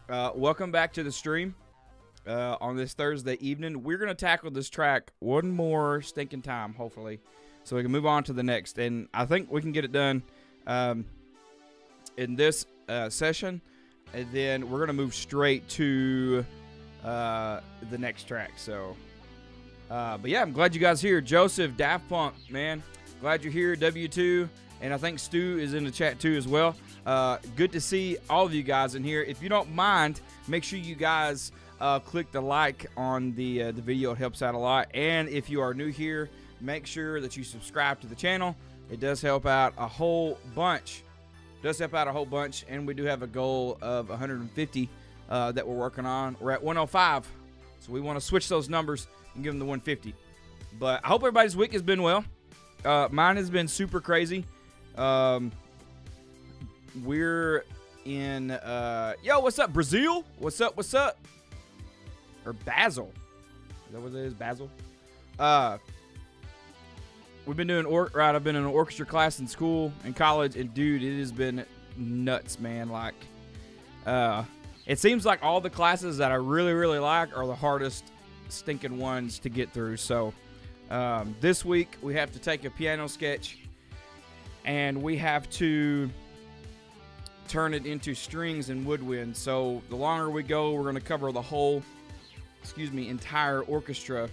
Welcome back to the stream on this Thursday evening. We're going to tackle this track one more stinking time, hopefully, so we can move on to the next. And I think we can get it done in this session, and then we're going to move straight to the next track. So, but yeah, I'm glad you guys are here. Joseph, Daft Punk, man. Glad you're here, W2. And I think Stu is in the chat too as well. Good to see all of you guys in here. If you don't mind, make sure you guys click the like on the video. It helps out a lot. And if you are new here, make sure that you subscribe to the channel. It does help out a whole bunch. And we do have a goal of 150 that we're working on. We're at 105. So we want to switch those numbers and give them the 150. But I hope everybody's week has been well. Mine has been super crazy. We're in yo, what's up, Brazil? What's up? Or Basil. Is that what it is? Basil? We've been doing I've been in an orchestra class in school and college, and dude, it has been nuts, man. Like it seems like all the classes that I really like are the hardest stinking ones to get through. So this week we have to take a piano sketch and we have to turn it into strings and woodwind. So the longer we go, we're going to cover the whole, entire orchestra.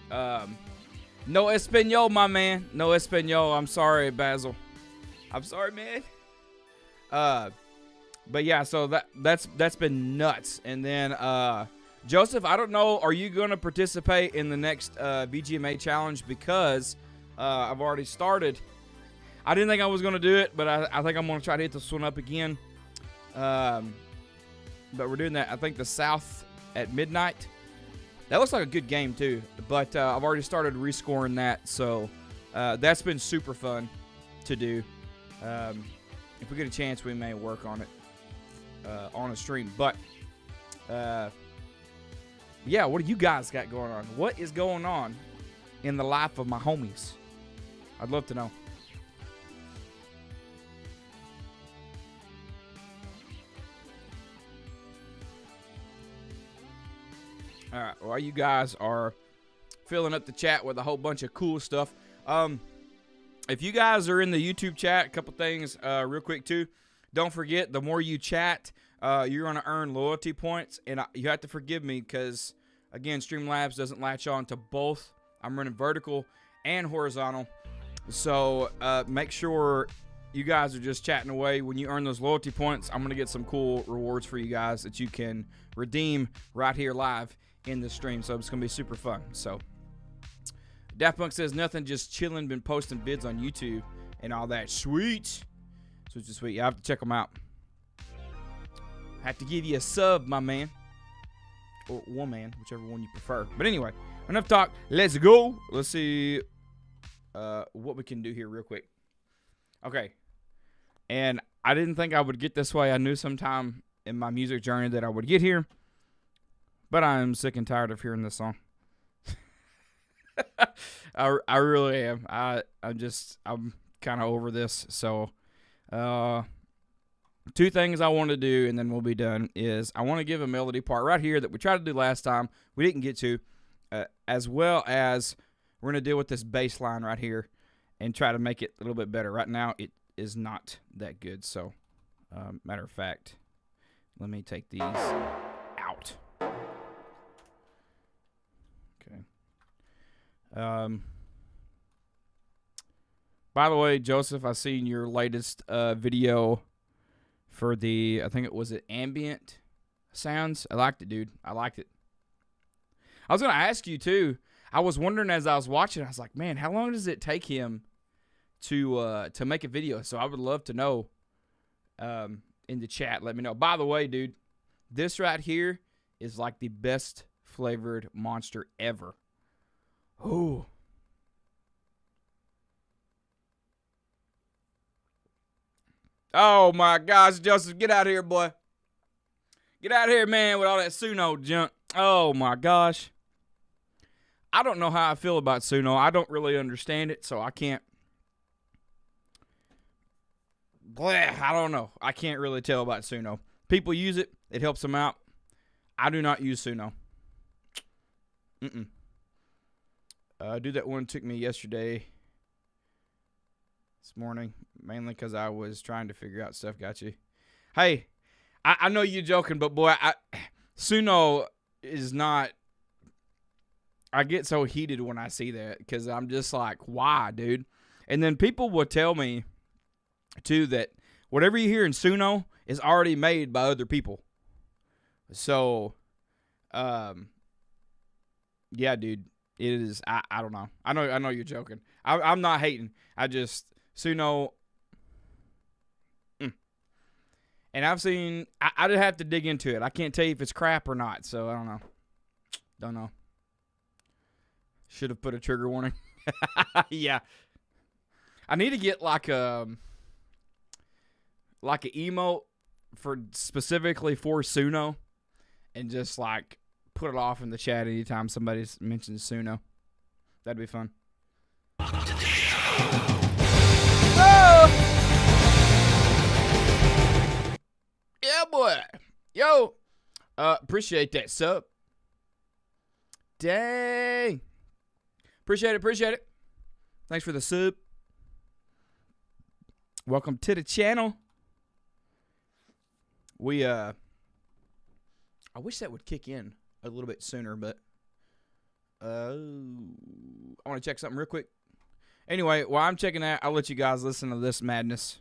No Espanol, my man. No Espanol. I'm sorry, Basil. I'm sorry, man. But yeah, so that's been nuts. And then Joseph, I don't know, are you going to participate in the next VGMA challenge? Because I've already started. I didn't think I was going to do it, but I think I'm going to try to hit this one up again. But we're doing that, I think, the South at midnight. That looks like a good game, too. But I've already started rescoring that, so that's been super fun to do. If we get a chance, we may work on it on a stream. But, yeah, what do you guys got going on? What is going on in the life of my homies? I'd love to know. All right, while you guys are filling up the chat with a whole bunch of cool stuff, if you guys are in the YouTube chat, a couple things real quick too. Don't forget, the more you chat, you're going to earn loyalty points, and you have to forgive me because, again, Streamlabs doesn't latch on to both. I'm running vertical and horizontal, so make sure you guys are just chatting away. When you earn those loyalty points, I'm going to get some cool rewards for you guys that you can redeem right here live in the stream, so it's gonna be super fun. So Daft Punk says nothing, just chilling, been posting vids on YouTube and all that. Sweet. Sweet. You have to check them out. Have to give you a sub, my man, or woman, whichever one you prefer. But anyway, enough talk, let's go. Let's see what we can do here real quick. Okay, and I didn't think I would get this way. I knew sometime in my music journey that I would get here, but I am sick and tired of hearing this song. I really am. I'm kind of over this. So, two things I want to do, and then we'll be done, is I want to give a melody part right here that we tried to do last time. We didn't get to, as well as we're going to deal with this bass line right here and try to make it a little bit better. Right now, it is not that good. So, matter of fact, let me take these out. By the way, Joseph, I seen your latest video for the, I think it was ambient sounds. I liked it, dude. I liked it. I was going to ask you, too. I was wondering as I was watching, I was like, man, how long does it take him to make a video? So I would love to know in the chat. Let me know. By the way, dude, this right here is like the best flavored monster ever. Ooh. Oh my gosh, Joseph, get out of here, boy. Get out of here, man, with all that Suno junk. Oh my gosh. I don't know how I feel about Suno. I don't really understand it, so I can't. I don't know. I can't really tell about Suno. People use it. It helps them out. I do not use Suno. Dude, that one took me yesterday, this morning, mainly because I was trying to figure out stuff. Got you. Hey, I know you're joking, but boy, Suno is not. I get so heated when I see that because I'm just like, why, dude? And then people will tell me, too, that whatever you hear in Suno is already made by other people. So, yeah, dude, it is. I don't know. I know you're joking. I'm not hating. I just Suno. And I've seen. I just have to dig into it. I can't tell you if it's crap or not. So I don't know. Don't know. Should have put a trigger warning. Yeah. I need to get like an emote for specifically for Suno, and just like put it off in the chat anytime somebody mentions Suno. That'd be fun. Oh! Yeah, boy. Yo. Appreciate that sub. Dang. Appreciate it. Thanks for the sub. Welcome to the channel. I wish that would kick in a little bit sooner, but I want to check something real quick. Anyway, while I'm checking that, I'll let you guys listen to this madness.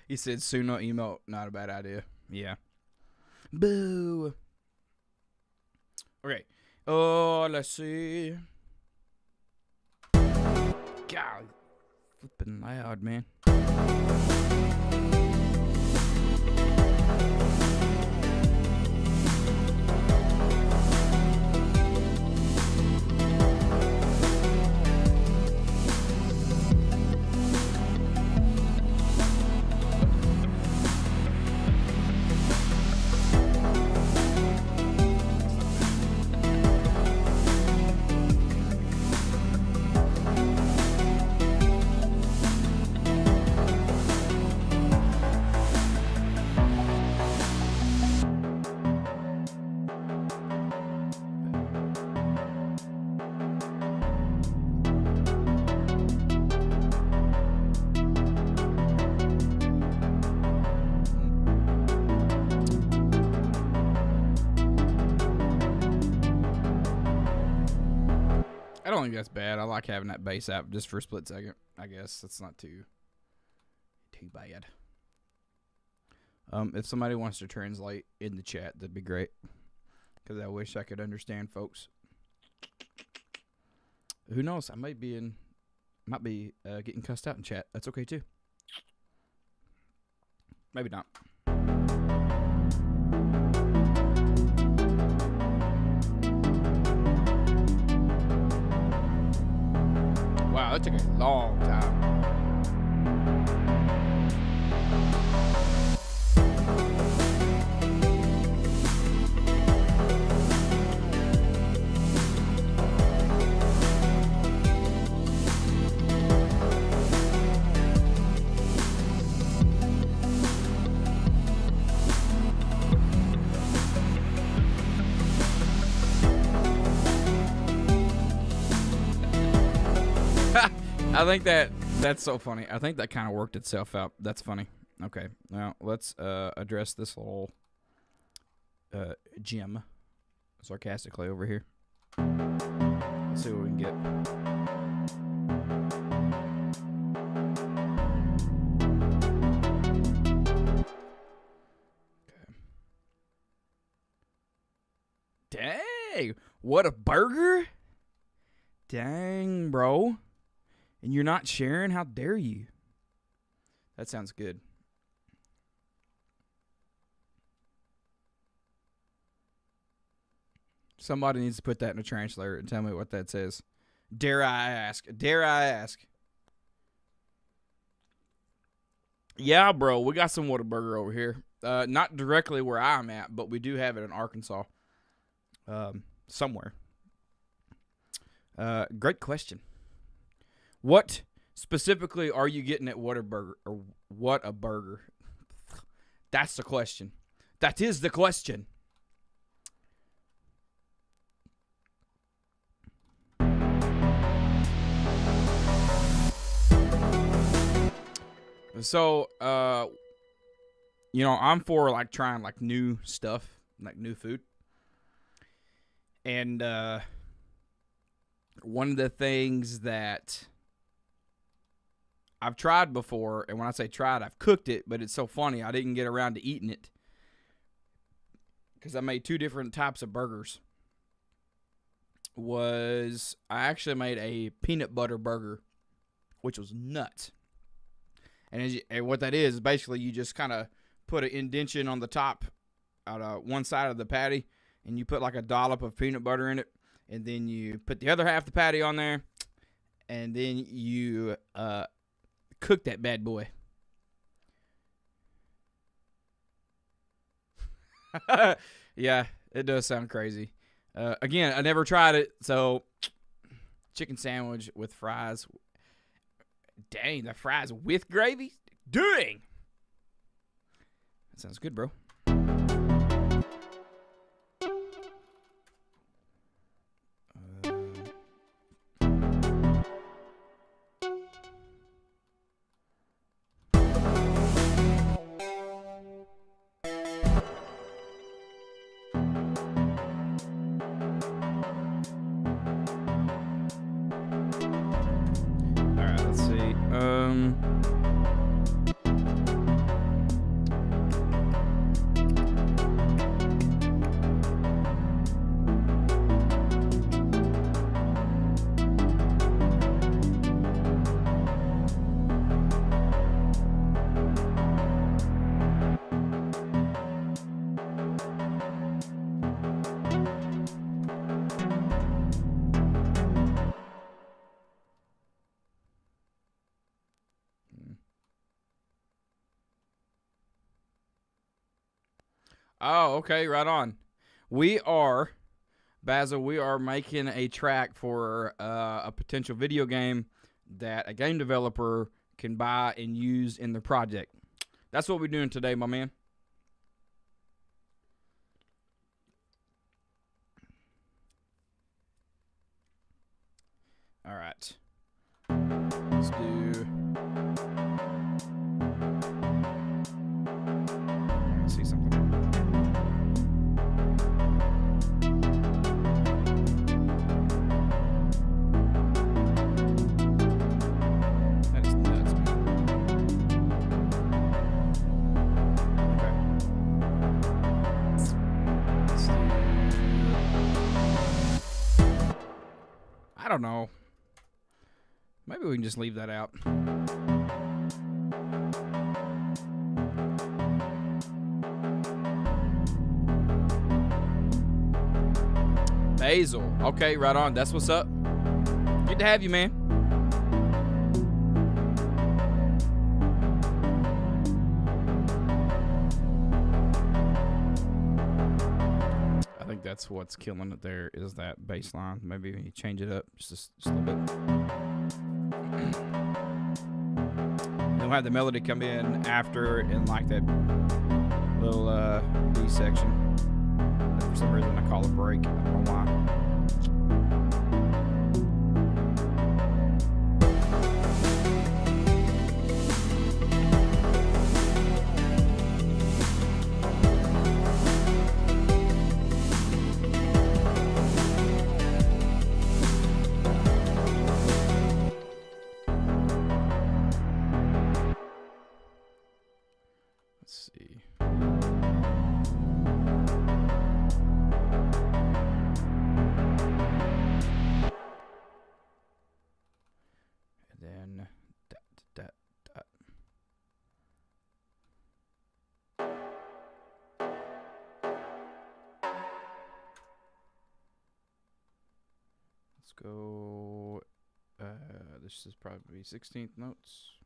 He said Suno emote, not a bad idea. Yeah. Boo. Okay. Oh, let's see. God, flipping loud, man. I don't think that's bad. I like having that bass out just for a split second. I guess that's not too bad. If somebody wants to translate in the chat, that'd be great. Because I wish I could understand folks. Who knows? I might be getting cussed out in chat. That's okay too. Maybe not. Wow, that took a long time. I think that's so funny. I think that kind of worked itself out. That's funny. Okay, now let's address this little gem sarcastically over here. Let's see what we can get. Okay. Dang, what a burger! Dang, bro. And you're not sharing? How dare you? That sounds good. Somebody needs to put that in a translator and tell me what that says. Dare I ask? Dare I ask? Yeah, bro, we got some Whataburger over here. Not directly where I'm at, but we do have it in Arkansas. Somewhere. Great question. What specifically are you getting at Whataburger? Or what a burger? That's the question. That is the question. So, you know, I'm for like trying like new stuff, like new food. And one of the things that I've tried before, and when I say tried, I've cooked it, but it's so funny, I didn't get around to eating it because I made two different types of burgers. I actually made a peanut butter burger, which was nuts. And what that is basically you just kind of put an indentation on the top, out one side of the patty, and you put like a dollop of peanut butter in it, and then you put the other half of the patty on there, and then you cook that bad boy. Yeah, it does sound crazy. Again, I never tried it, so chicken sandwich with fries. Dang, the fries with gravy? Dang! That sounds good, bro. Oh, okay, right on. Basil, we are making a track for a potential video game that a game developer can buy and use in the project. That's what we're doing today, my man. All right. Let's do... Let's see something. That is nuts, man. Okay. Let's do... I don't know. Maybe we can just leave that out. Basil. Okay, right on. That's what's up. Good to have you, man. I think that's what's killing it there is that bass line. Maybe you change it up just a little bit. We'll have the melody come in after in like that little B section. For some reason I call it break. I don't know why. Let's go. This is probably 16th notes.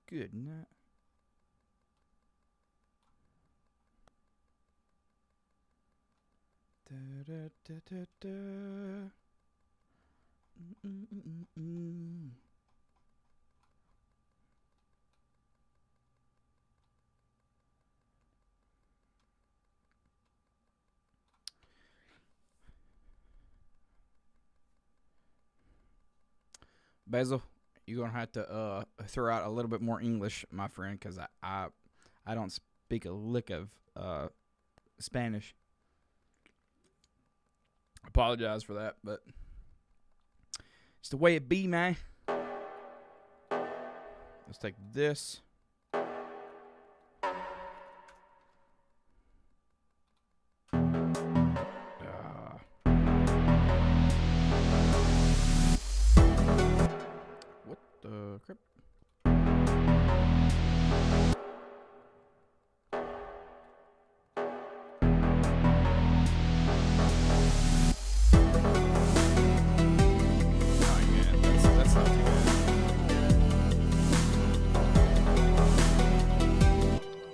Good night. Da, da, da, da, da. Basil, you're gonna have to throw out a little bit more English, my friend, because I don't speak a lick of Spanish. Apologize for that, but it's the way it be, man. Let's take this. What the crap?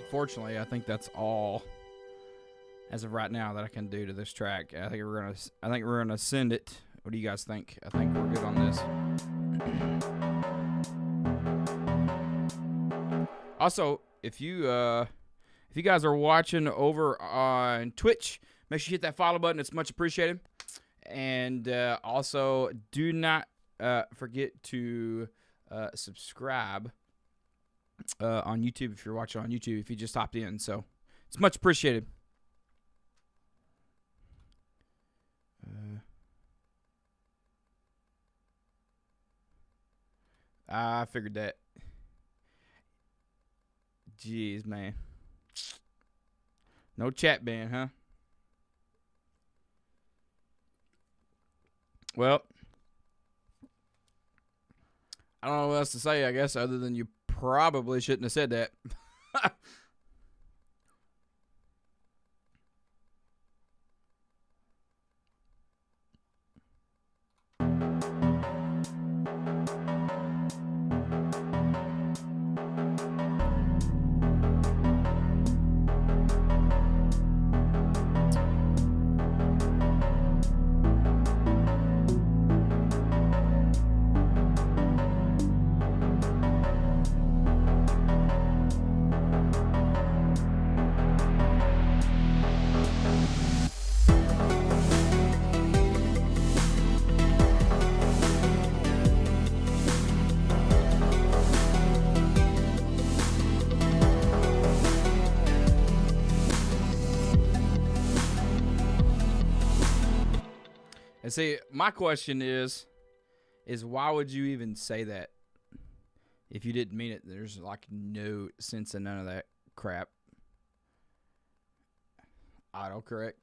Unfortunately, I think that's all as of right now that I can do to this track. I think we're gonna send it. What do you guys think? I think we're good on this. Also, if you guys are watching over on Twitch, make sure you hit that follow button. It's much appreciated. And also, do not forget to subscribe on YouTube if you're watching on YouTube, if you just hopped in. So it's much appreciated. I figured that. Jeez, man. No chat ban, huh? Well, I don't know what else to say, I guess, other than you probably shouldn't have said that. And see, my question is why would you even say that if you didn't mean it? There's like no sense in none of that crap. Autocorrect.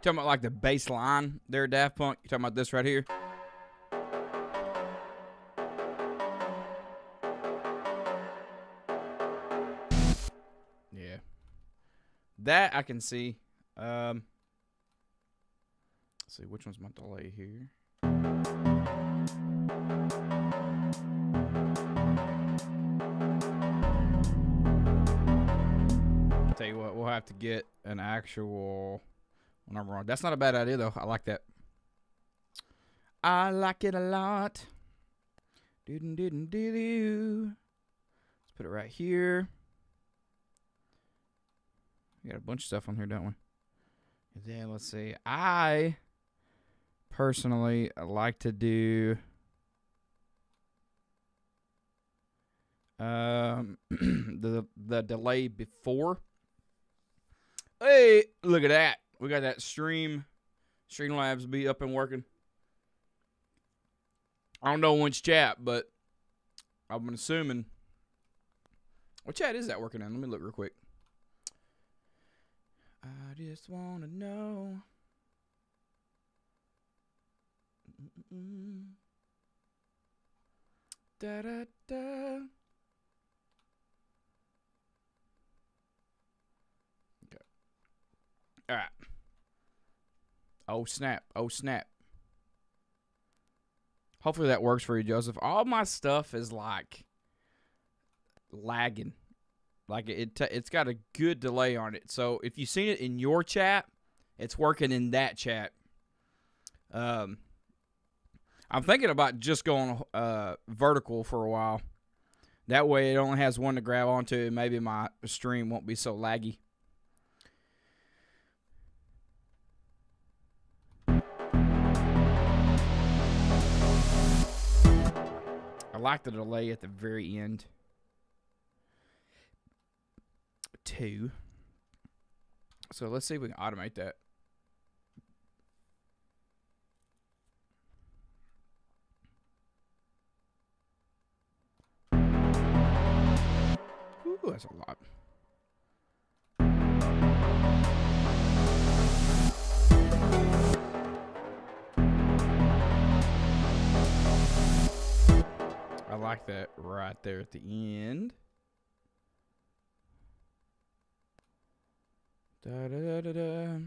Talking about like the bass line there, Daft Punk. You talking about this right here? Yeah, that I can see. Let's see which one's my delay here. Tell you what, we'll have to get an actual. When I'm wrong. That's not a bad idea, though. I like that. I like it a lot. Let's put it right here. We got a bunch of stuff on here, don't we? And then let's see. I personally like to do the delay before. Hey, look at that. We got that Streamlabs be up and working. I don't know which chat, but I'm assuming. What chat is that working in? Let me look real quick. I just want to know. Da da da. Okay. All right. Oh snap! Oh snap! Hopefully that works for you, Joseph. All my stuff is like lagging. Like it's got a good delay on it. So if you've seen it in your chat, it's working in that chat. I'm thinking about just going vertical for a while. That way it only has one to grab onto, and maybe my stream won't be so laggy. I like the delay at the very end. 2. So let's see if we can automate that. Ooh, that's a lot. I like that right there at the end. Da da da da.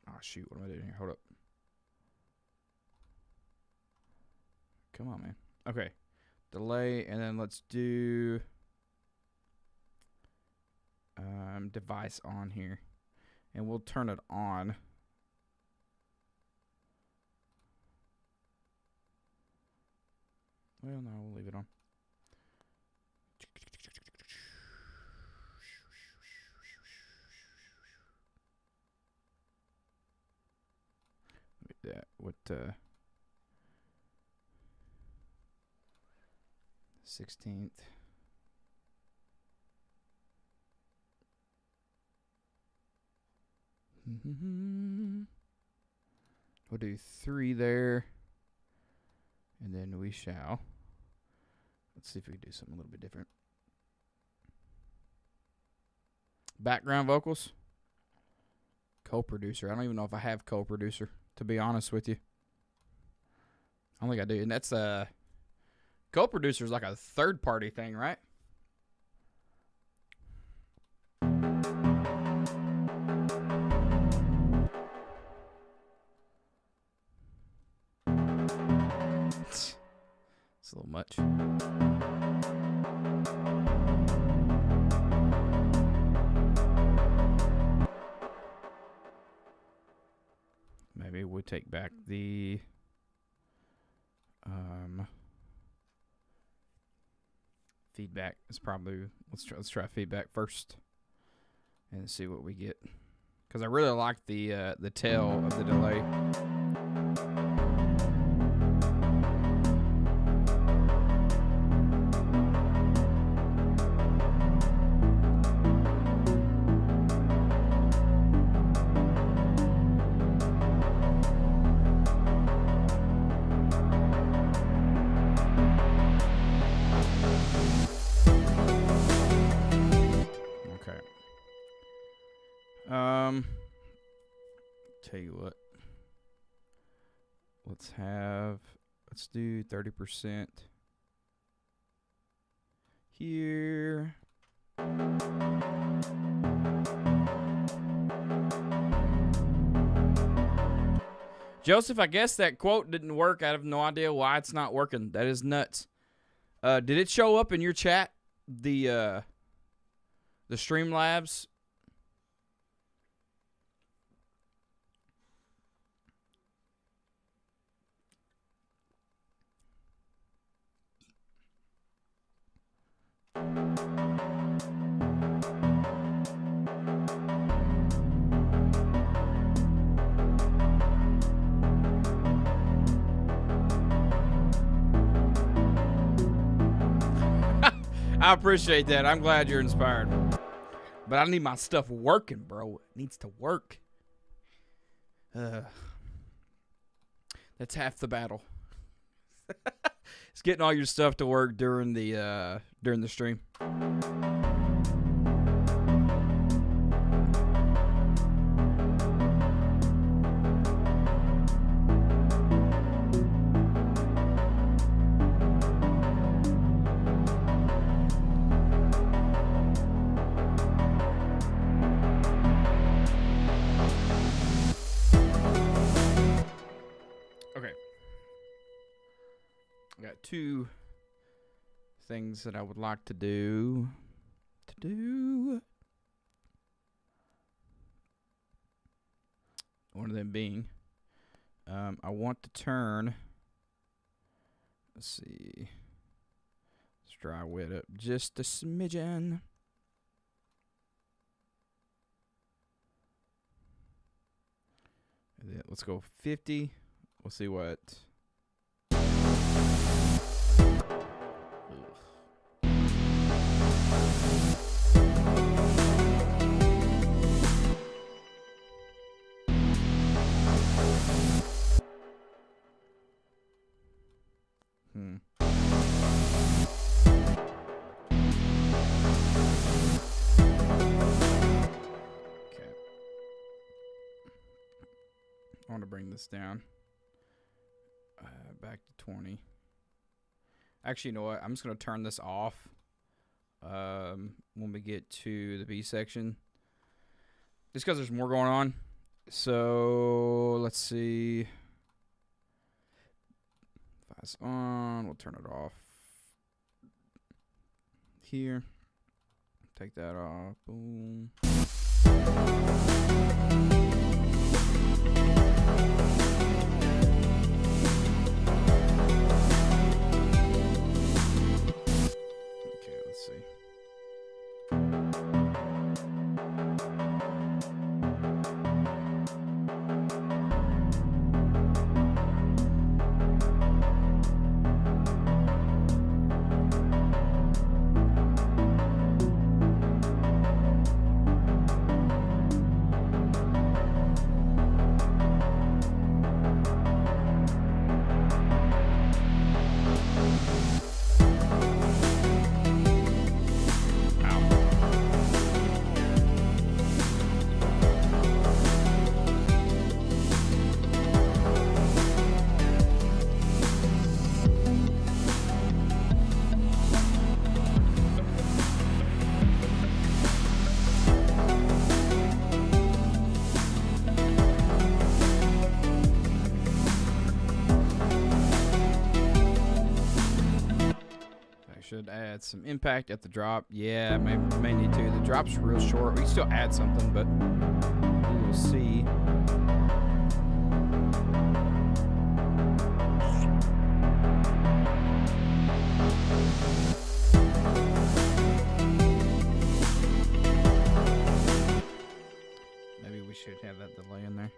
Oh shoot, what am I doing here? Hold up. Come on, man. Okay. Delay, and then let's do device on here. And we'll turn it on. Well, no, we'll leave it on. That what 16th. We'll do 3 there, and then we shall. Let's see if we can do something a little bit different. Background vocals. Co-producer. I don't even know if I have co-producer, to be honest with you. I don't think I do. And that's co-producer is like a third-party thing, right? It's a little much. Maybe we'll take back the feedback. It's probably let's try feedback first and see what we get, because I really like the tail of the delay. Tell you what. Let's do 30% here. Joseph, I guess that quote didn't work. I have no idea why it's not working. That is nuts. Did it show up in your chat? The Streamlabs? I appreciate that. I'm glad you're inspired. But I need my stuff working, bro. It needs to work. That's half the battle. It's getting all your stuff to work during the stream. Two things that I would like to do. One of them being, I want to turn. Let's see. Let's dry wet up just a smidgen. And then let's go 50. We'll see what. I want to bring this down back to 20. Actually, you know what? I'm just going to turn this off when we get to the B section. Just because there's more going on. So, let's see. If it's on, we'll turn it off. Here. Take that off. Boom. Should add some impact at the drop. Yeah, may need to. The drop's real short. We can still add something, but we will see. Maybe we should have that delay in there.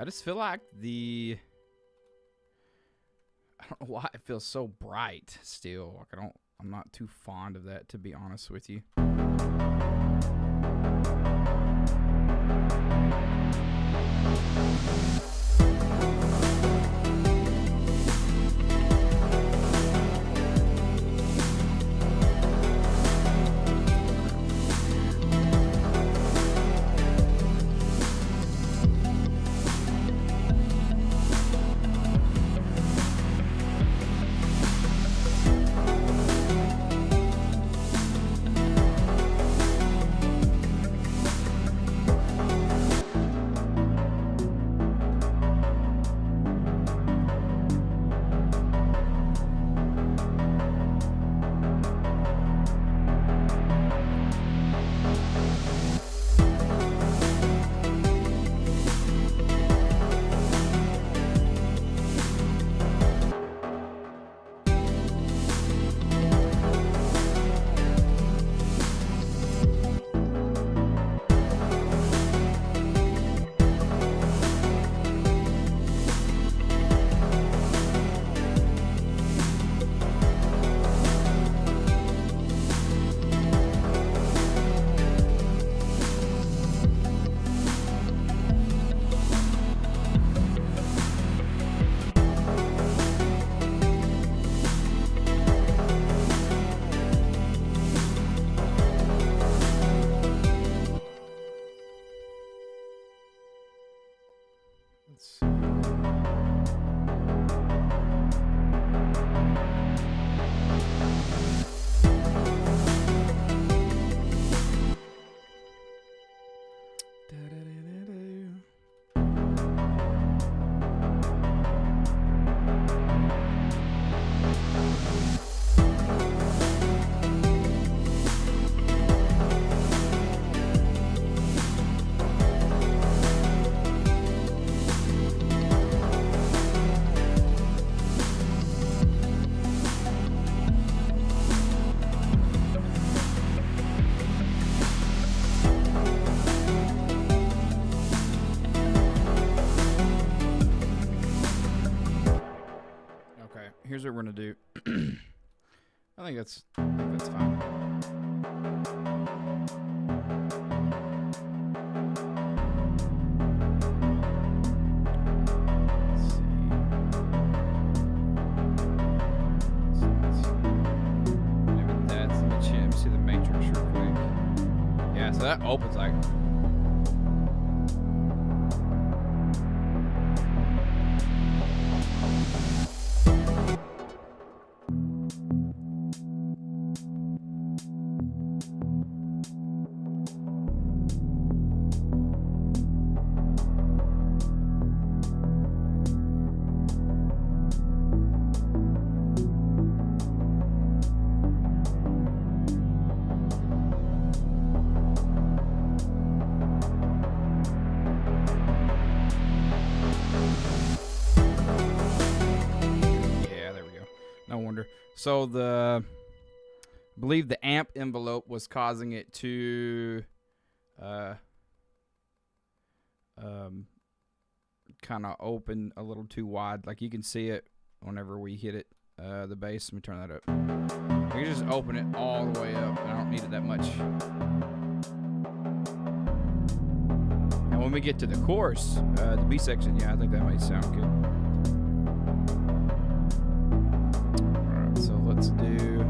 I just feel like I don't know why it feels so bright still. Like I'm not too fond of that, to be honest with you. Let's see. Here's what we're gonna do. I think that's fine. Maybe that's the chip. Let me see the matrix real quick. Yeah, so that opens like. No wonder. So I believe the amp envelope was causing it to kind of open a little too wide. Like you can see it whenever we hit it, the bass. Let me turn that up. We can just open it all the way up. I don't need it that much. And when we get to the chorus, the B section, yeah, I think that might sound good. So let's do.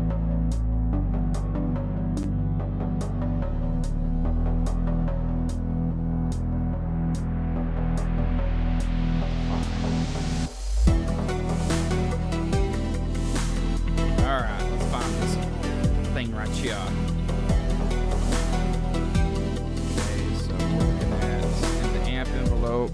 All right, let's find this thing right here. Okay, so we're looking at the amp envelope.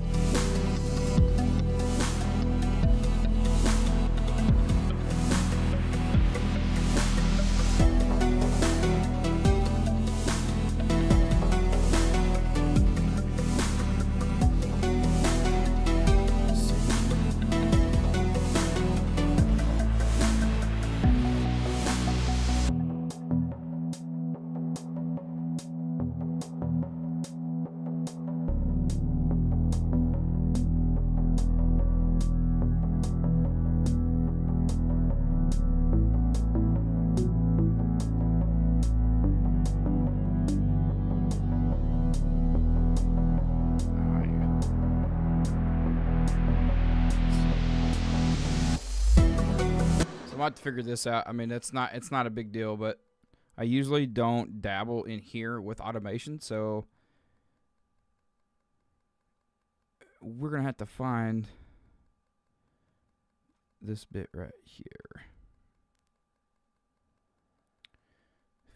I have to figure this out. I mean, it's not a big deal, but I usually don't dabble in here with automation, so we're gonna have to find this bit right here.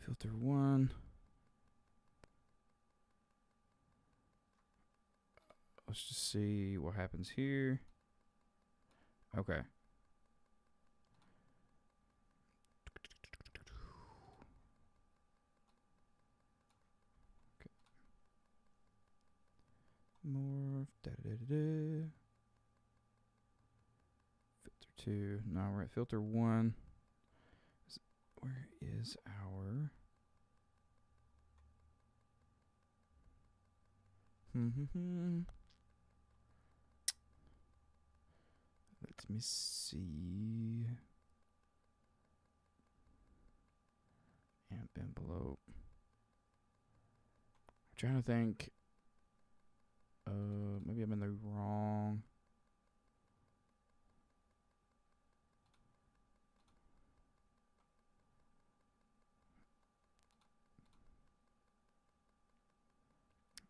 Filter 1. Let's just see what happens here. Okay. Morph, Filter 2. Now we're at filter 1. Where is our? Let me see. Amp envelope. I'm trying to think. Maybe I'm in the wrong.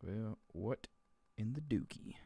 Well, what in the dookie?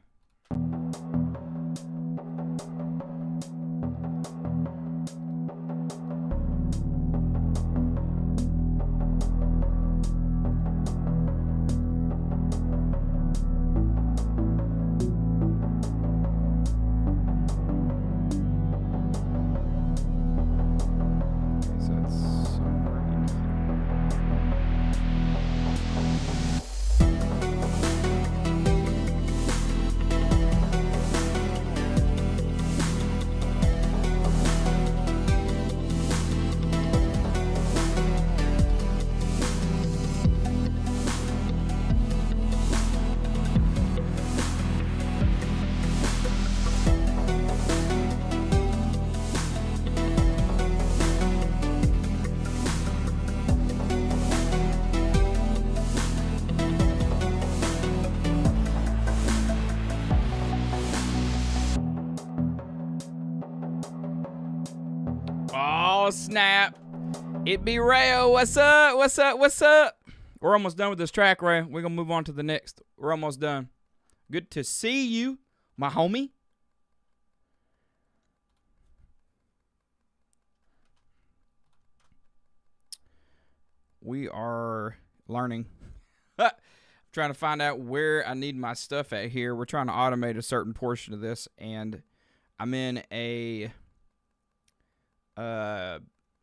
Oh, snap. It be Rayo. What's up? What's up? What's up? We're almost done with this track, Ray. We're going to move on to the next. We're almost done. Good to see you, my homie. We are learning. Trying to find out where I need my stuff at here. We're trying to automate a certain portion of this, and I'm in a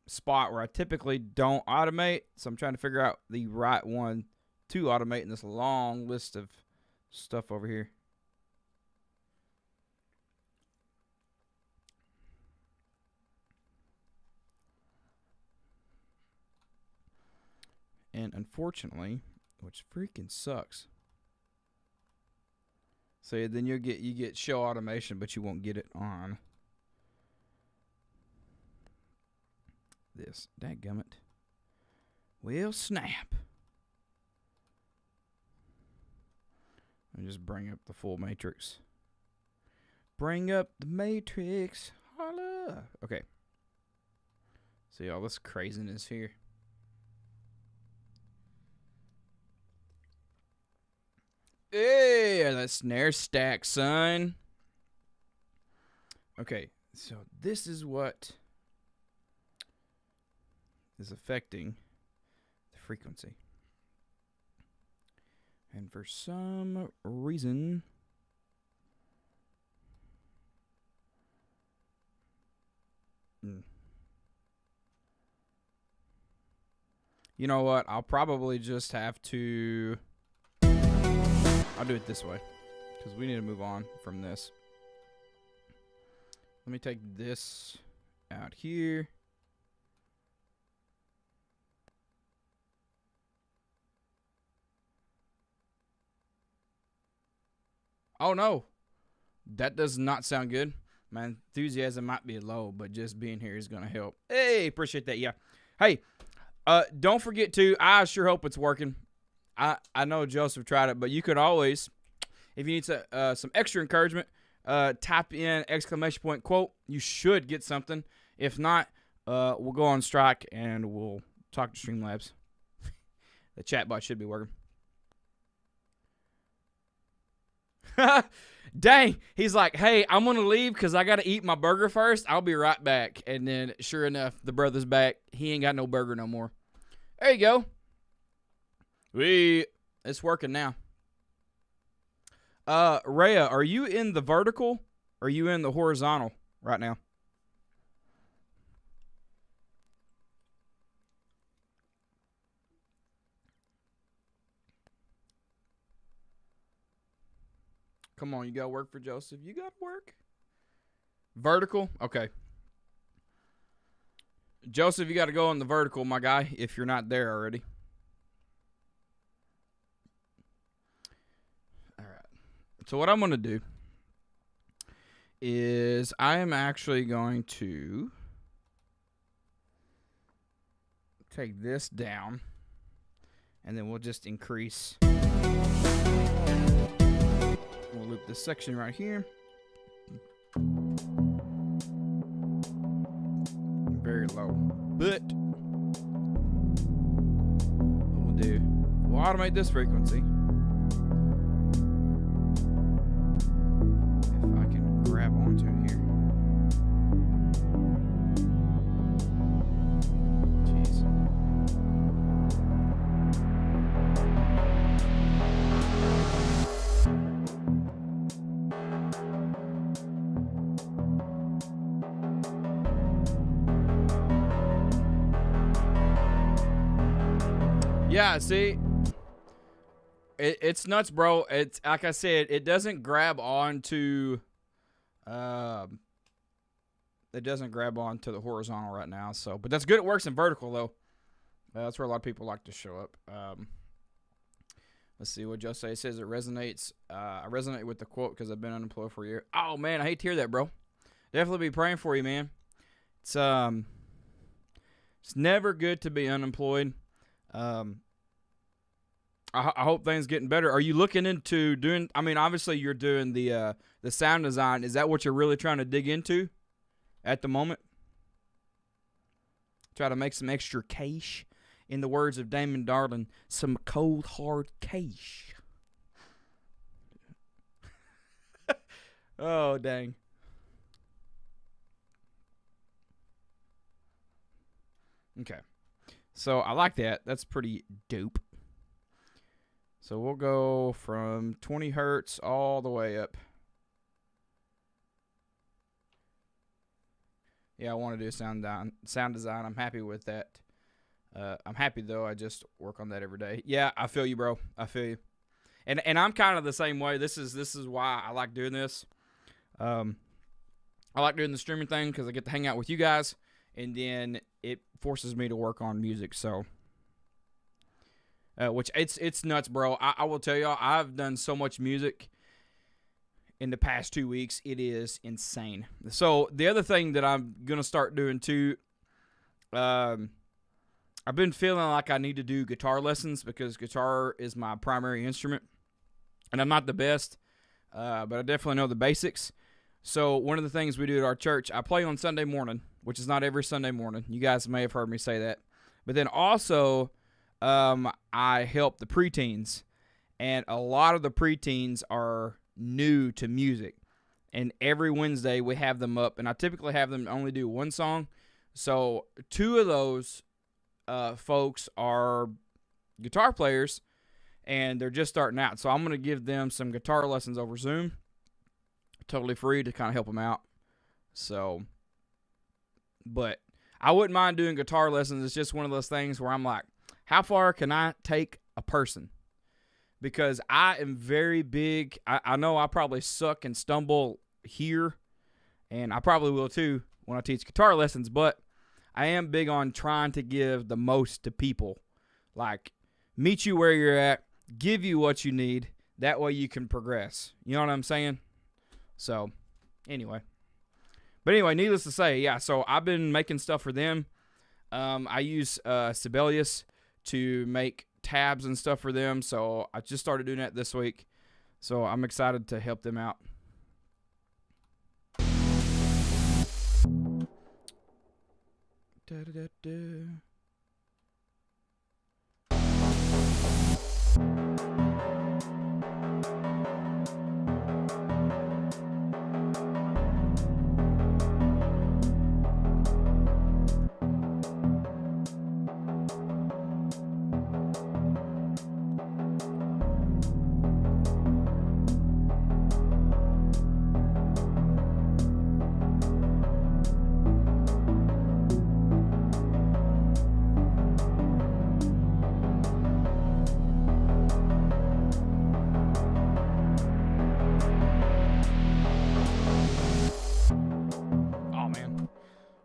spot where I typically don't automate, so I'm trying to figure out the right one to automate in this long list of stuff over here. And unfortunately, which freaking sucks. So then you get show automation, but you won't get it on this. Dadgummit. Well, snap. Let me just bring up the full matrix. Bring up the matrix. Holla. Okay. See all this craziness here. Hey, that snare stack, son. Okay, so this is what is affecting the frequency. And for some reason, you know what? I'll probably just have to... I'll do it this way, because we need to move on from this. Let me take this out here. Oh, no. That does not sound good. My enthusiasm might be low, but just being here is going to help. Hey, appreciate that, yeah. Hey, don't forget to, I sure hope it's working. I know Joseph tried it, but you could always, if you need some extra encouragement, type in ! quote. You should get something. If not, we'll go on strike and we'll talk to Streamlabs. The chatbot should be working. Dang, he's like, hey, I'm going to leave because I got to eat my burger first. I'll be right back. And then, sure enough, the brother's back. He ain't got no burger no more. There you go. It's working now. Rhea, are you in the vertical or are you in the horizontal right now? Come on, you got to work for Joseph. You got to work. Vertical? Okay. Joseph, you got to go on the vertical, my guy, if you're not there already. So what I'm going to do is I am actually going to take this down, and then we'll just increase. We'll loop this section right here. Very low. But what we'll do, we'll automate this frequency. Grab onto it here. Jeez. Yeah, see, it's nuts, bro. It's like I said, it doesn't grab onto. It doesn't grab on to the horizontal right now, so but that's good. It works in vertical though. That's where a lot of people like to show up. Let's see what Joe says. It says it resonates. I resonate with the quote because I've been unemployed for a year. Oh man, I hate to hear that, bro. Definitely be praying for you, man. It's never good to be unemployed. I hope things getting better. Are you looking into doing? I mean, obviously you're doing the sound design. Is that what you're really trying to dig into at the moment? Try to make some extra cash. In the words of Damon Darling, some cold, hard cash. Oh, dang. Okay. So I like that. That's pretty dope. So we'll go from 20 hertz all the way up. Yeah, I want to do sound design. I'm happy with that. I'm happy, though. I just work on that every day. Yeah, I feel you, bro. I feel you. And I'm kind of the same way. This is why I like doing this. I like doing the streaming thing because I get to hang out with you guys, and then it forces me to work on music. So, which it's nuts, bro. I will tell y'all, I've done so much music in the past 2 weeks. It is insane. So the other thing that I'm gonna start doing too, I've been feeling like I need to do guitar lessons because guitar is my primary instrument, and I'm not the best, but I definitely know the basics. So one of the things we do at our church, I play on Sunday morning, which is not every Sunday morning. You guys may have heard me say that. But then also, I help the preteens, and a lot of the preteens are new to music. And every Wednesday we have them up, and I typically have them only do one song. So 2 of those folks are guitar players, and they're just starting out. So I'm going to give them some guitar lessons over Zoom, totally free, to kind of help them out. So, but I wouldn't mind doing guitar lessons. It's just one of those things where I'm like, how far can I take a person? Because I am very big. I know I probably suck and stumble here, and I probably will too when I teach guitar lessons, but I am big on trying to give the most to people. Like, meet you where you're at, give you what you need. That way you can progress. You know what I'm saying? So, anyway. But anyway, needless to say, yeah, so I've been making stuff for them. I use Sibelius to make tabs and stuff for them, so I just started doing that this week. So I'm excited to help them out. Da-da-da-da.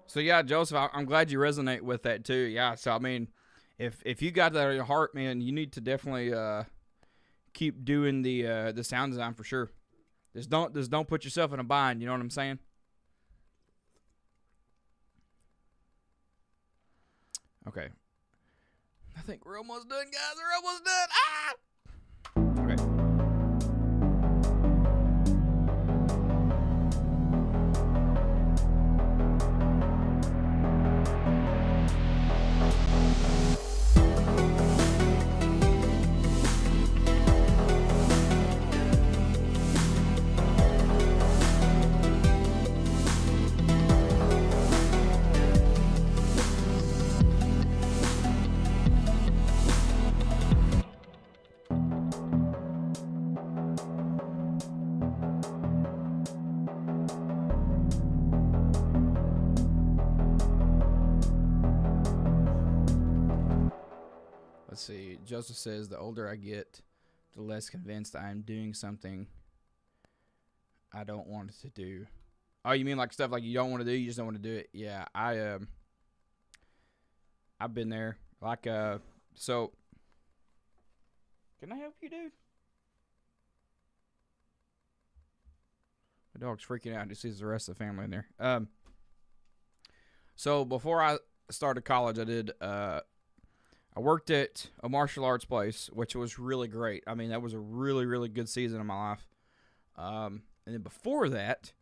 So yeah, Joseph, I'm glad you resonate with that too. Yeah, so I mean, if you got that in your heart, man, you need to definitely keep doing the sound design for sure. Just don't put yourself in a bind. You know what I'm saying? Okay. I think we're almost done, guys. We're almost done. Ah! Okay. Let's see. Joseph says, the older I get, the less convinced I am doing something I don't want to do. Oh, you mean like stuff like you don't want to do, you just don't want to do it? Yeah, I've been there. Like, so, can I help you, dude? The dog's freaking out. He sees the rest of the family in there. So before I started college, I worked at a martial arts place, which was really great. I mean, that was a really, really good season of my life. And then before that,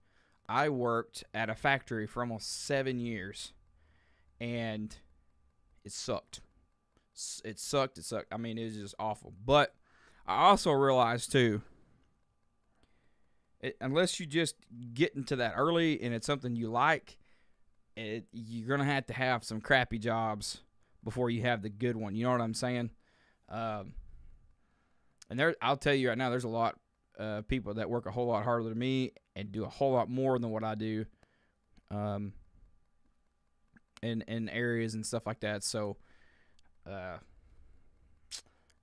I worked at a factory for almost 7 years. And it sucked. It sucked. I mean, it was just awful. But I also realized too, unless you just get into that early and it's something you like, you're gonna have to have some crappy jobs before you have the good one. You know what I'm saying? And I'll tell you right now, there's a lot of people that work a whole lot harder than me and do a whole lot more than what I do, in areas and stuff like that. So,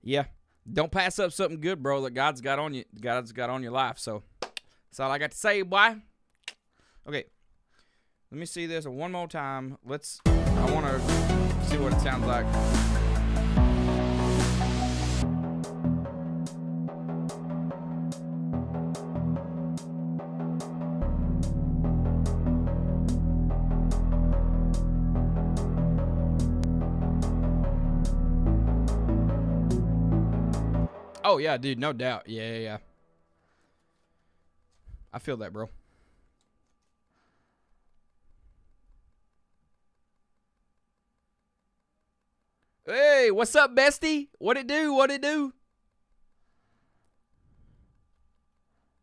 yeah, don't pass up something good, bro, that God's got on you. God's got on your life. So that's all I got to say, boy. Okay, let me see this one more time. I want to see what it sounds like. Oh, yeah, dude, no doubt. Yeah. I feel that, bro. Hey, what's up, bestie? What it do?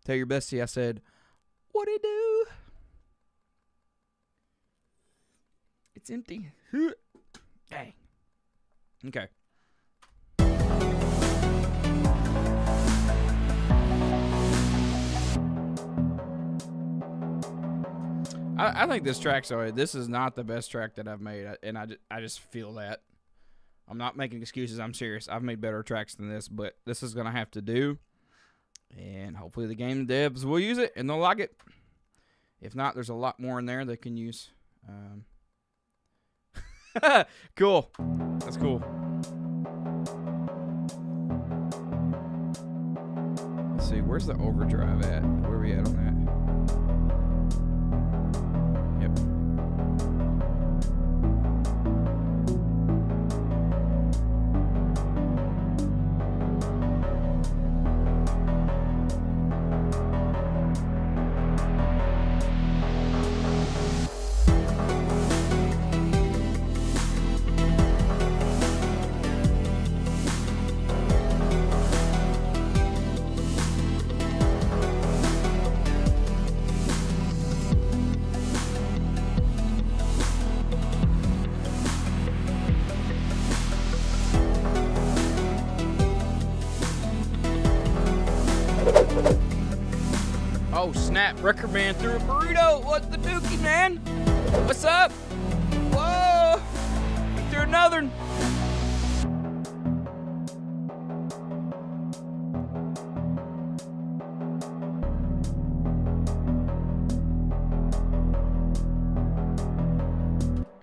Tell your bestie I said, what it do? It's empty. Dang. Okay. I think this this is not the best track that I've made, and I just feel that. I'm not making excuses. I'm serious. I've made better tracks than this, but this is going to have to do, and hopefully the game devs will use it, and they'll like it. If not, there's a lot more in there they can use. Cool. That's cool. Let's see. Where's the overdrive at? Where are we at on that? Oh, snap. Record Man threw a burrito. What's the dookie, man? What's up? Whoa. He threw another one.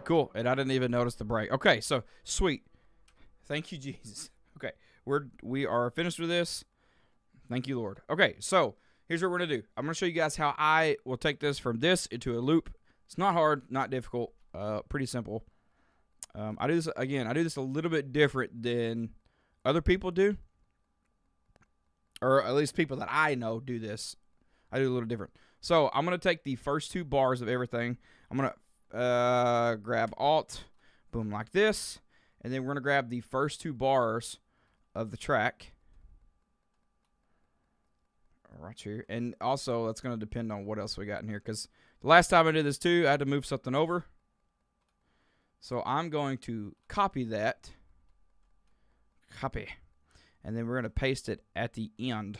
Cool. And I didn't even notice the break. Okay, so sweet. Thank you, Jesus. Okay, we are finished with this. Thank you, Lord. Okay, so here's what we're going to do. I'm going to show you guys how I will take this from this into a loop. It's not hard, not difficult, pretty simple. I do this a little bit different than other people do. Or at least people that I know do this. I do a little different. So I'm going to take the first two bars of everything. I'm going to grab Alt, boom, like this. And then we're going to grab the first two bars of the track. Right here. And also, that's going to depend on what else we got in here. Because the last time I did this too, I had to move something over. So I'm going to copy that. Copy. And then we're going to paste it at the end.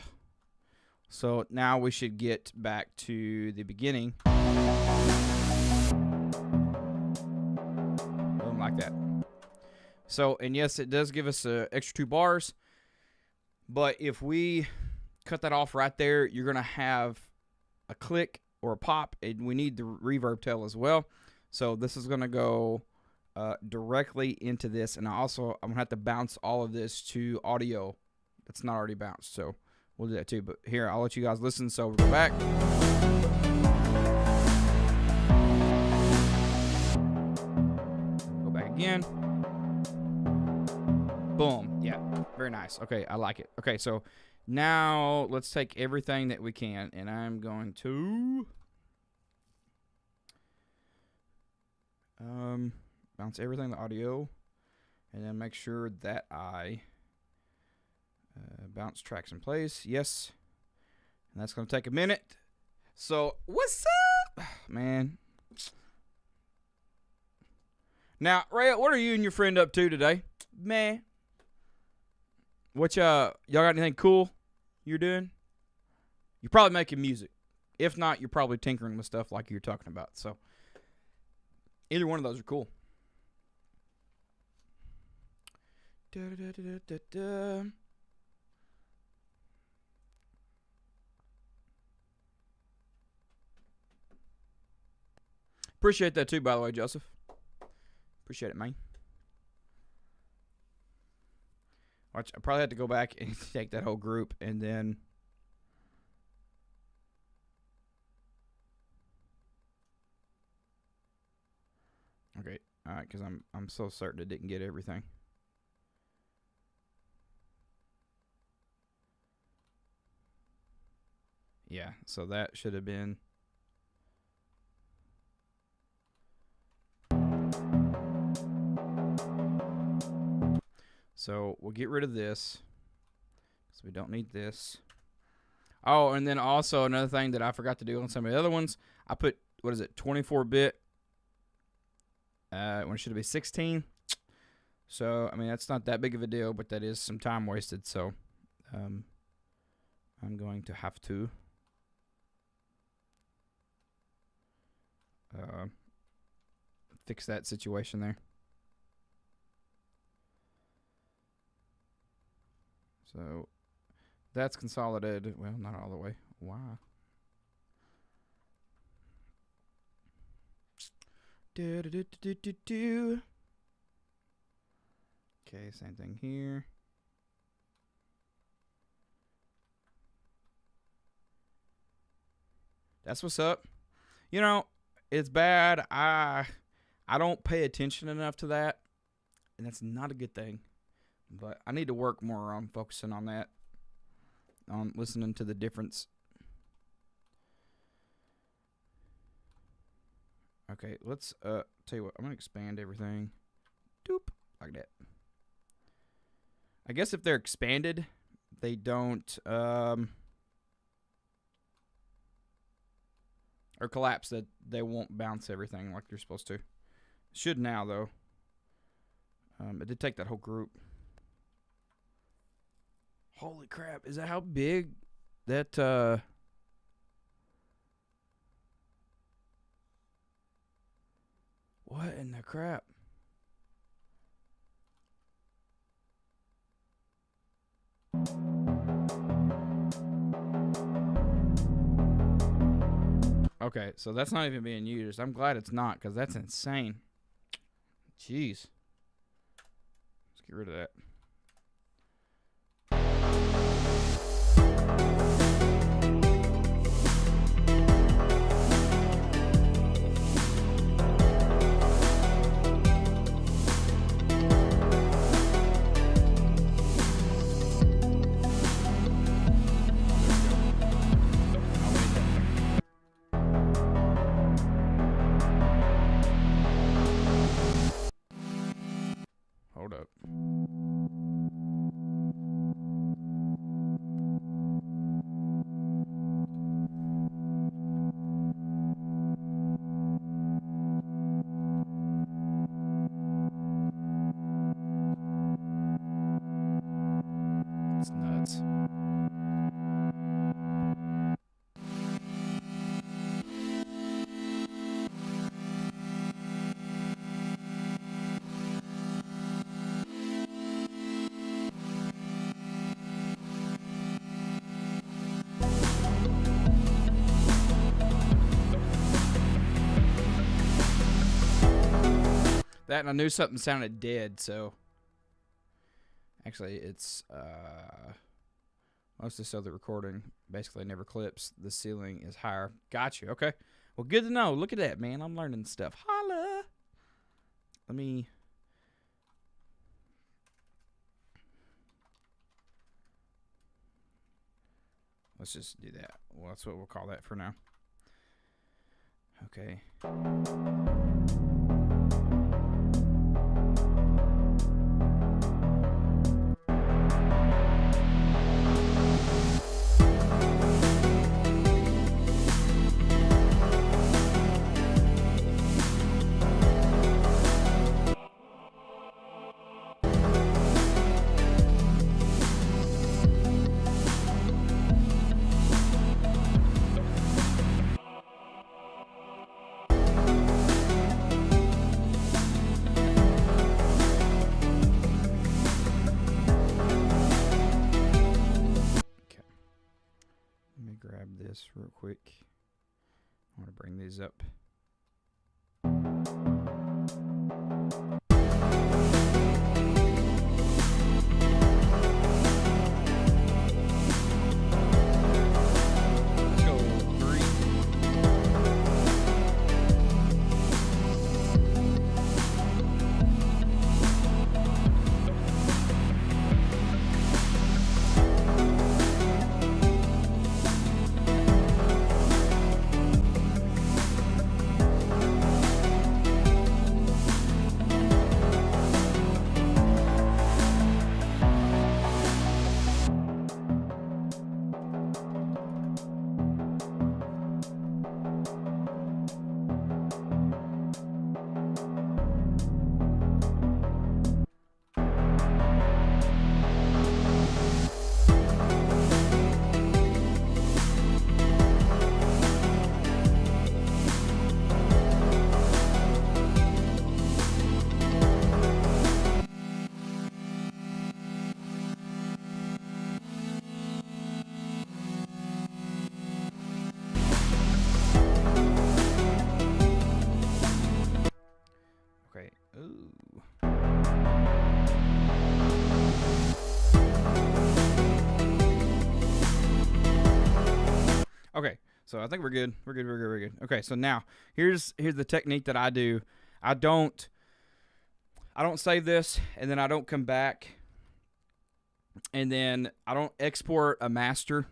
So now we should get back to the beginning. Boom, like that. So, and yes, it does give us an extra 2 bars. But if we cut that off right there, you're going to have a click or a pop, and we need the reverb tail as well. So this is going to go directly into this, and I'm going to have to bounce all of this to audio that's not already bounced. So we'll do that too. But here, I'll let you guys listen. So we'll go back. Go back again. Boom. Yeah, very nice. Okay, I like it. Okay, so now let's take everything that we can, and I'm going to bounce everything to audio. And then make sure that I bounce tracks in place. Yes. And that's going to take a minute. So, what's up, man? Now, Ray, what are you and your friend up to today? Man. What y'all got anything cool you're doing? You're probably making music. If not, you're probably tinkering with stuff like you're talking about. So, either one of those are cool. Appreciate that too, by the way, Joseph. Appreciate it, man. Watch, I probably had to go back and take that whole group and then. Okay, all right, because I'm so certain it didn't get everything. Yeah, so that should have been. So we'll get rid of this because we don't need this. Oh, and then also another thing that I forgot to do on some of the other ones, I put, what is it, 24-bit when it should be 16. So, I mean, that's not that big of a deal, but that is some time wasted. So I'm going to have to fix that situation there. So that's consolidated. Well, not all the way. Why? Okay, same thing here. That's what's up. You know, it's bad. I don't pay attention enough to that, and that's not a good thing. But I need to work more on focusing on that, on listening to the difference. Okay, let's tell you what. I'm gonna expand everything, doop, like that. I guess if they're expanded, they don't or collapse. That they won't bounce everything like they're supposed to. Should now though. It did take that whole group. Holy crap, is that how big that what in the crap? Okay, so that's not even being used. I'm glad it's not, because that's insane. Jeez. Let's get rid of that. Hold up. It's nuts. That, and I knew something sounded dead, so actually it's most of this other recording basically never clips. The ceiling is higher. Got you. Okay. Well, good to know. Look at that, man. I'm learning stuff. Holla. Let me. Let's just do that. Well, that's what we'll call that for now. Okay. Let me grab this real quick. I want to bring these up. Okay. Ooh. Okay, so I think we're good. We're good. Okay, so now here's the technique that I do. I don't save this, and then I don't come back, and then I don't export a master,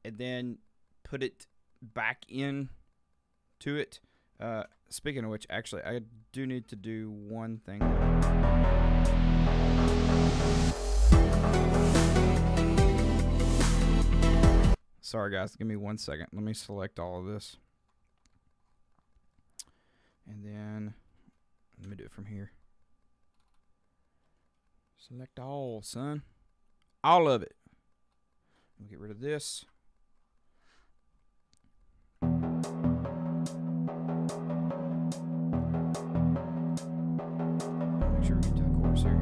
and then put it back in to it. Speaking of which, actually, I do need to do one thing. Sorry, guys. Give me 1 second. Let me select all of this. And then, let me do it from here. Select all, son. All of it. We'll get rid of this. Make sure we get to the chorus here.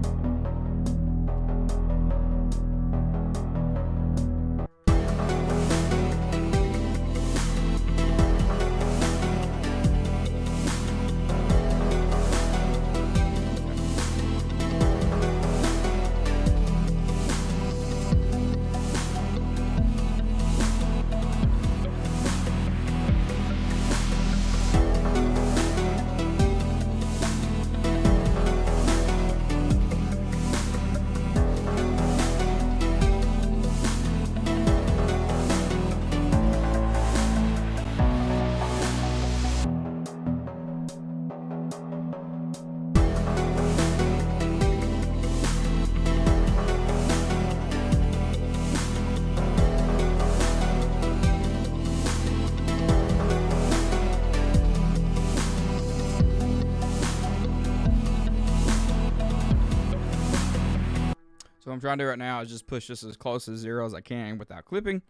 So what I'm trying to do right now is just push this as close to 0 as I can without clipping.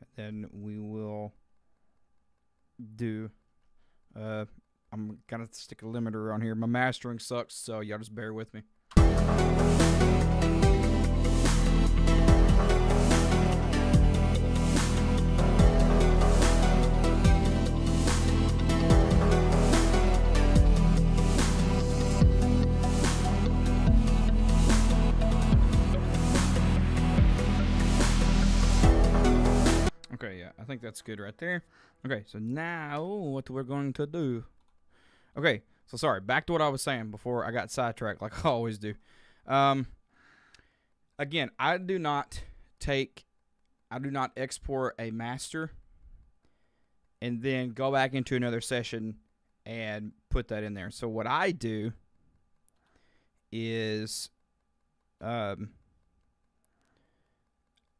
And then we will do, I'm going to stick a limiter on here. My mastering sucks, so y'all just bear with me. Okay, yeah, I think that's good right there. Okay, so now what we're going to do. Okay, so sorry, back to what I was saying before I got sidetracked like I always do. Again, I do not export a master and then go back into another session and put that in there. So what I do is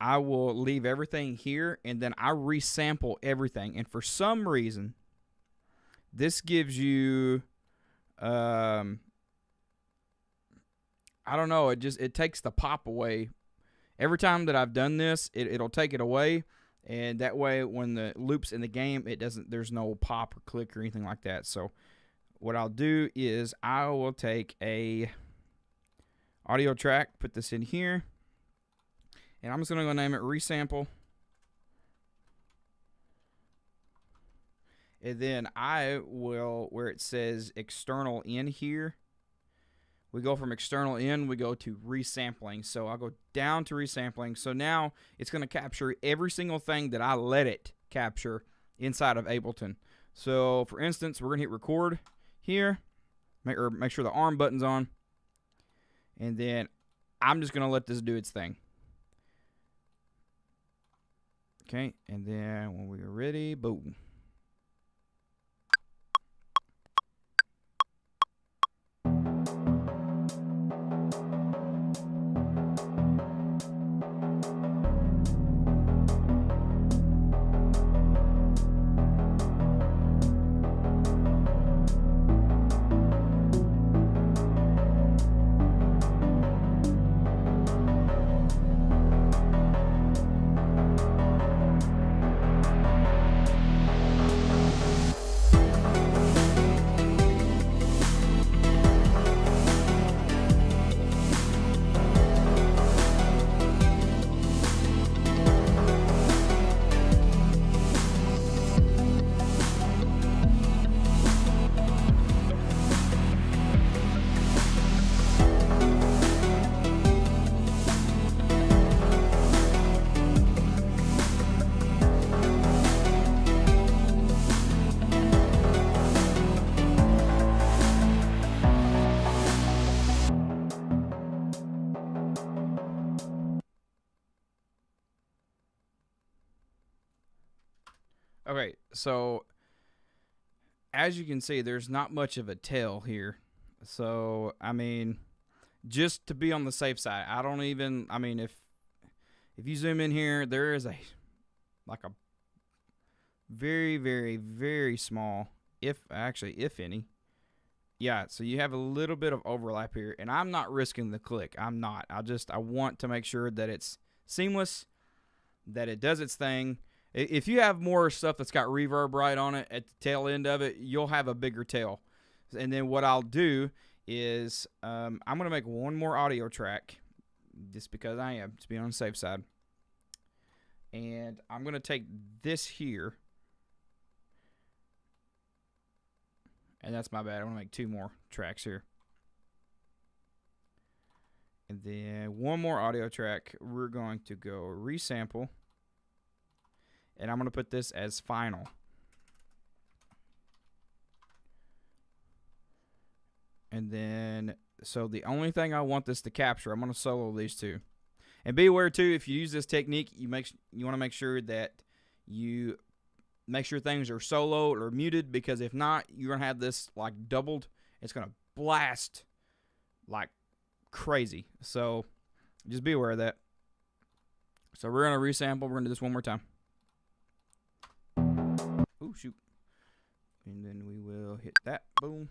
I will leave everything here, and then I resample everything. And for some reason, this gives you, I don't know, it takes the pop away. Every time that I've done this, it'll take it away, and that way when the loop's in the game, there's no pop or click or anything like that. So what I'll do is I will take a audio track, put this in here, and I'm just going to go name it Resample. And then I will, where it says external in here, we go from external in, we go to resampling. So I'll go down to resampling. So now it's going to capture every single thing that I let it capture inside of Ableton. So for instance, we're going to hit record here, make sure the arm button's on. And then I'm just going to let this do its thing. Okay, and then when we are ready, boom. Okay, so as you can see, there's not much of a tail here. So, I mean, just to be on the safe side, if you zoom in here, there is a very, very, very small, if any. Yeah, so you have a little bit of overlap here, and I'm not risking the click. I'm not. I want to make sure that it's seamless, that it does its thing. If you have more stuff that's got reverb right on it at the tail end of it, you'll have a bigger tail. And then what I'll do is I'm going to make one more audio track, just because I am, to be on the safe side. And I'm going to take this here. And that's my bad. I'm going to make two more tracks here. And then one more audio track. We're going to go resample. And I'm going to put this as final. And then, so the only thing I want this to capture, I'm going to solo these two. And be aware too, if you use this technique, you want to make sure that you make sure things are soloed or muted, because if not, you're going to have this like doubled. It's going to blast like crazy. So just be aware of that. So we're going to resample. We're going to do this one more time. Oh, shoot. And then we will hit that. Boom.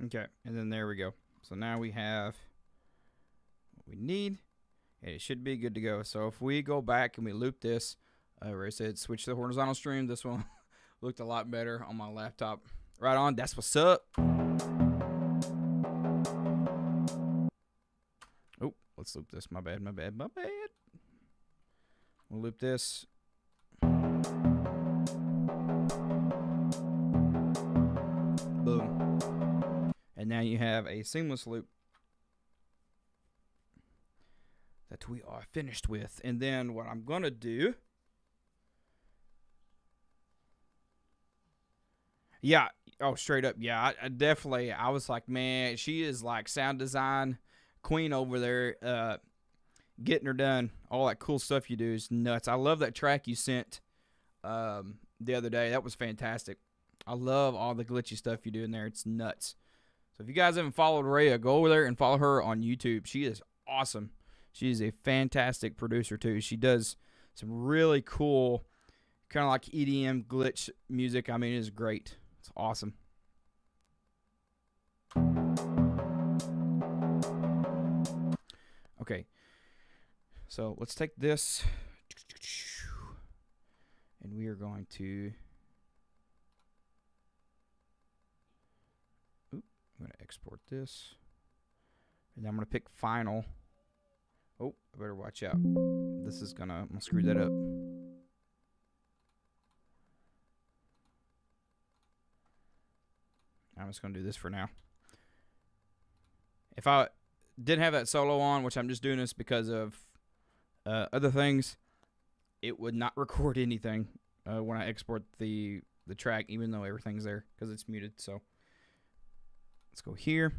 Okay, and then there we go. So now we have what we need, and it should be good to go. So if we go back and we loop this, where it said switch to the horizontal stream, this one looked a lot better on my laptop. Right on, that's what's up. Oh, let's loop this. My bad. We'll loop this. Boom. And now you have a seamless loop that we are finished with. And then what I'm going to do, yeah, oh, straight up, yeah, I definitely, I was like, man, she is like sound design queen over there, getting her done. All that cool stuff you do is nuts. I love that track you sent the other day. That was fantastic. I love all the glitchy stuff you do in there. It's nuts. So if you guys haven't followed Rhea, go over there and follow her on YouTube. She is awesome. She is a fantastic producer, too. She does some really cool, kind of like EDM glitch music. I mean, it is great. It's awesome. Okay. So let's take this. And we are going to... I'm going to export this. And then I'm going to pick final. Oh, I better watch out. This is I'm going to screw that up. I'm just going to do this for now. If I didn't have that solo on, which I'm just doing this because of other things, it would not record anything when I export the track, even though everything's there because it's muted. So let's go here.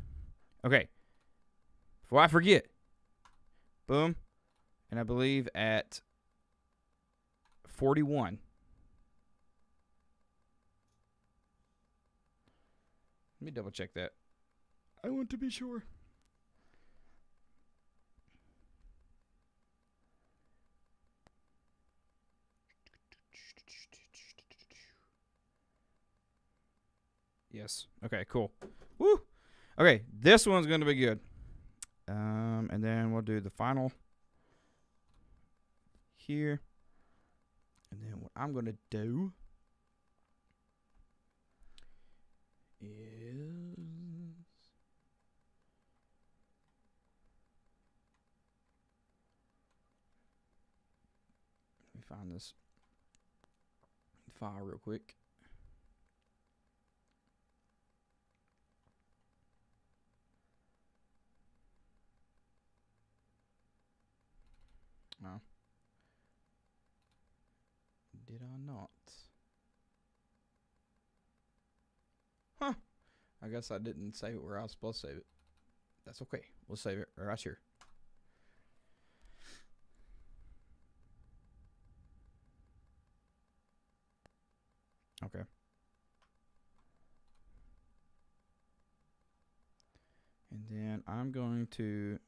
Okay. Before I forget, boom, and I believe at 41. Let me double check that. I want to be sure. Yes. Okay, cool. Woo! Okay, this one's going to be good. And then we'll do the final here. And then what I'm going to do is... Let me find this file real quick. Oh. Did I not? Huh. I guess I didn't save it where I was supposed to save it. That's okay. We'll save it right here. Okay. And then I'm going to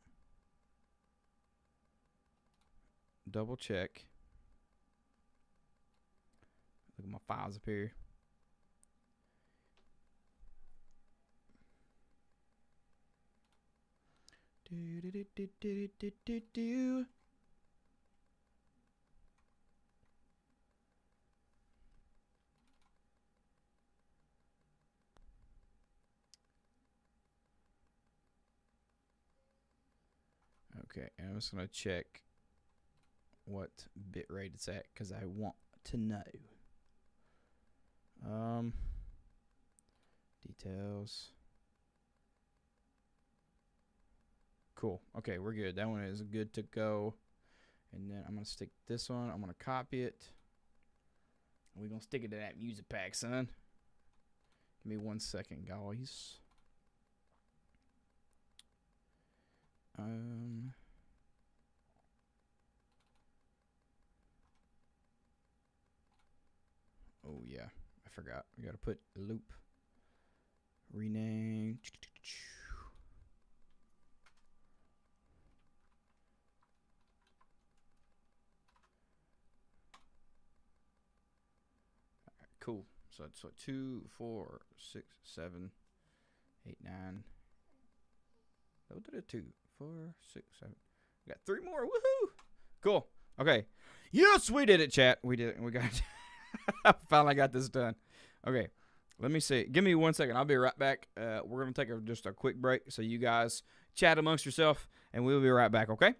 double check. Look at my files up here. Do. Okay, and I'm just going to check what bit rate it's at because I want to know. Details. Cool. Okay, we're good. That one is good to go. And then I'm going to stick this one. I'm going to copy it. We're going to stick it to that music pack, son. Give me 1 second, guys. Oh, yeah. I forgot. We got to put loop. Rename. Cool. So it's 2, 4, 6, 7, 8, 9. What did it 2, 4, 6, 7? We got 3 more. Woohoo! Cool. Okay. Yes, we did it, chat. We did it. We got it. Finally got this done. Okay. Let me see. Give me 1 second. I'll be right back. We're going to take just a quick break so you guys chat amongst yourself, and we'll be right back, okay?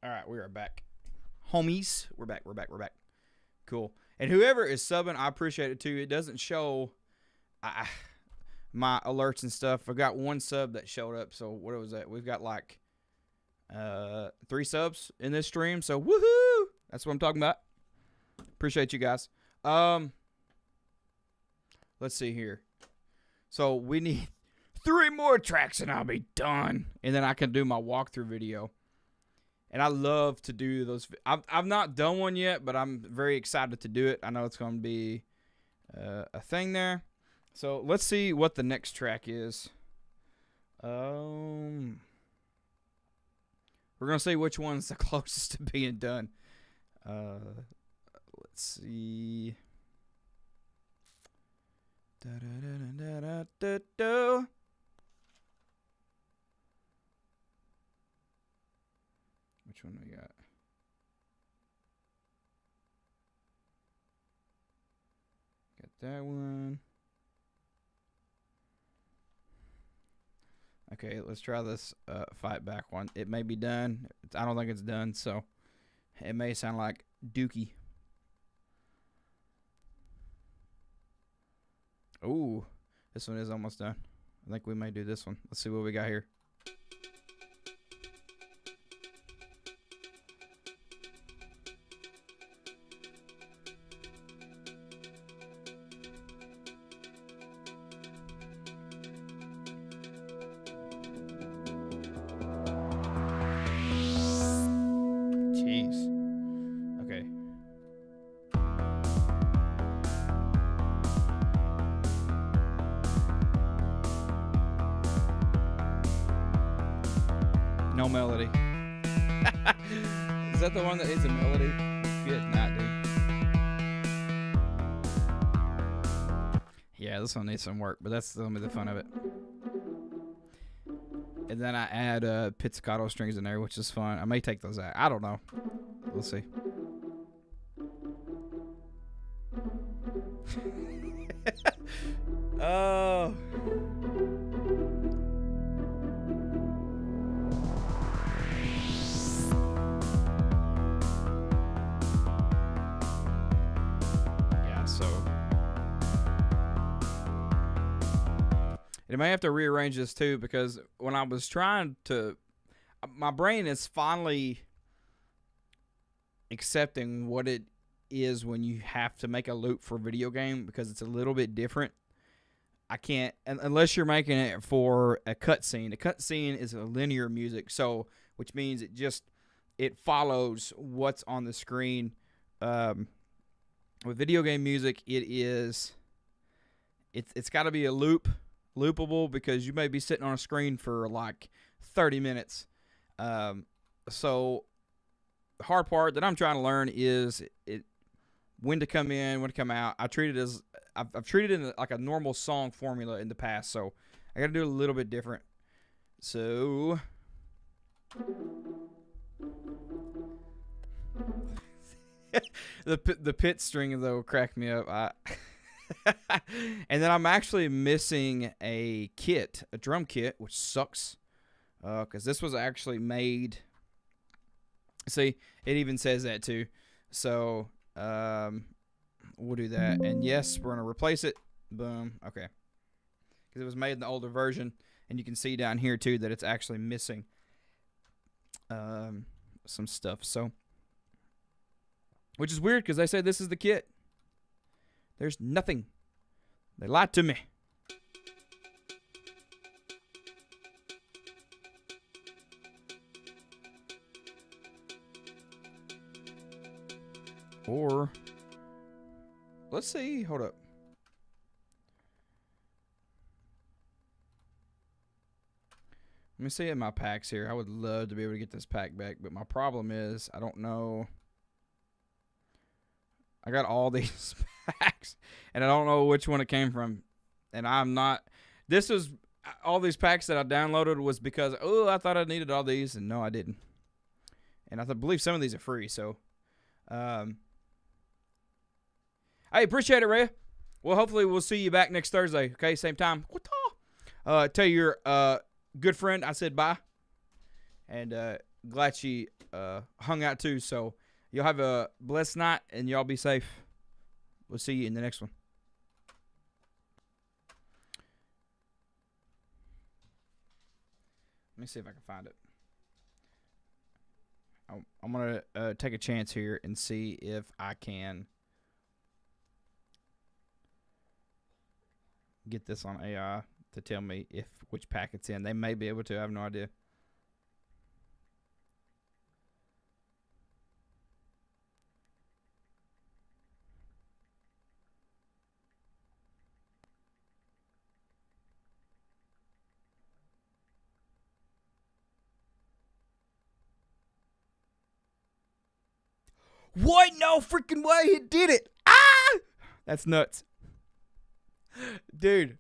All right, we are back. Homies, we're back. Cool. And whoever is subbing, I appreciate it too. It doesn't show my alerts and stuff. I got one sub that showed up. So what was that? We've got like 3 subs in this stream. So woohoo! That's what I'm talking about. Appreciate you guys. Let's see here. So we need 3 more tracks and I'll be done. And then I can do my walkthrough video. And I love to do those. I've not done one yet, but I'm very excited to do it. I know it's going to be a thing there. So let's see what the next track is. We're going to see which one's the closest to being done. Let's see. Da-da-da-da-da-da-da. Which one we got? Got that one. Okay, let's try this fight back one. It may be done. I don't think it's done, so it may sound like Dookie. Ooh, this one is almost done. I think we may do this one. Let's see what we got here. No melody. Is that the one that needs a melody? Good night, dude. Yeah, this one needs some work, but that's gonna be the fun of it. And then I add pizzicato strings in there, which is fun. I may take those out. I don't know. We'll see. Oh. I may have to rearrange this too, because when I was trying to, my brain is finally accepting what it is when you have to make a loop for a video game, because it's a little bit different. I can't, unless you're making it for a cutscene. A cutscene is a linear music, so which means it follows what's on the screen. With video game music, it's got to be a loopable, because you may be sitting on a screen for like 30 minutes. So the hard part that I'm trying to learn is when to come in, when to come out. I've treated it in like a normal song formula in the past, so I got to do it a little bit different. So the pit string though cracked me up. And then I'm actually missing a drum kit, which sucks, because this was actually made. See, it even says that too. So we'll do that, and yes, we're gonna replace it. Boom. Okay, because it was made in the older version, and you can see down here too that it's actually missing some stuff. So, which is weird, because they said this is the kit. There's nothing. They lied to me. Or, let's see. Hold up. Let me see in my packs here. I would love to be able to get this pack back, but my problem is I don't know. I got all these packs, and I don't know which one it came from. And I'm not. This was all these packs that I downloaded was because, I thought I needed all these, and no, I didn't. And I believe some of these are free. So, I appreciate it, Ray. Well, hopefully we'll see you back next Thursday. Okay, same time. Tell your good friend I said bye, and glad she hung out too. So y'all have a blessed night and y'all be safe. We'll see you in the next one. Let me see if I can find it. I'm going to take a chance here and see if I can get this on AI to tell me which pack it's in. They may be able to. I have no idea. What? No freaking way. It did it. Ah! That's nuts. Dude,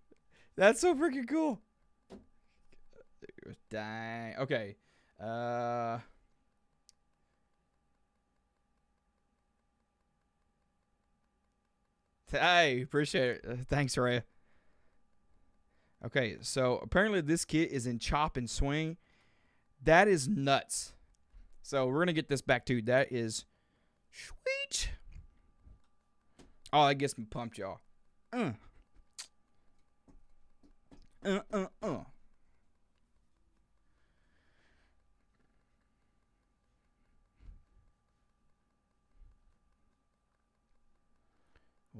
that's so freaking cool. Dang. Okay. Hey, appreciate it. Thanks, Raya. Okay, so apparently this kit is in chop and swing. That is nuts. So we're gonna get this back too. That is sweet. Oh, that gets me pumped, y'all. We'll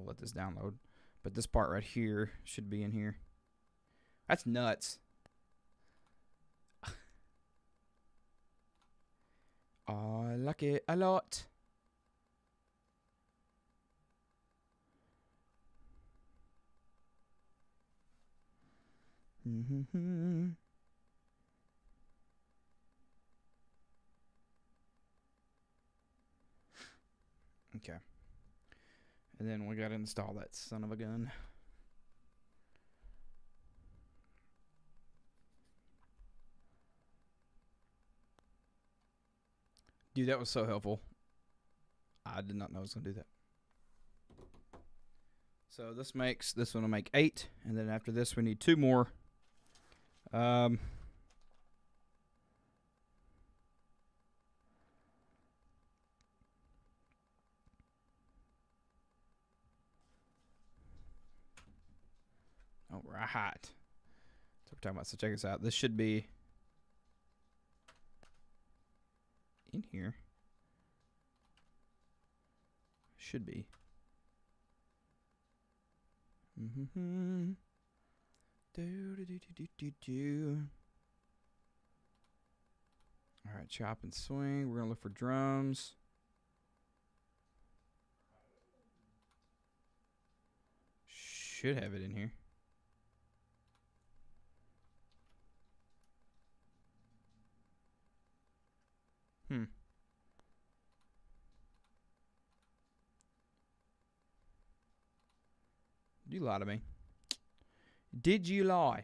let this download. But this part right here should be in here. That's nuts. I like it a lot. Okay. And then we got to install that son of a gun. Dude, that was so helpful. I did not know I was going to do that. So this one will make 8. And then after this, we need 2 more. Okay, all right. So we're talking about. So check this out. This should be in here. Should be. All right, chop and swing. We're gonna look for drums. Should have it in here. You lie to me. Did you lie?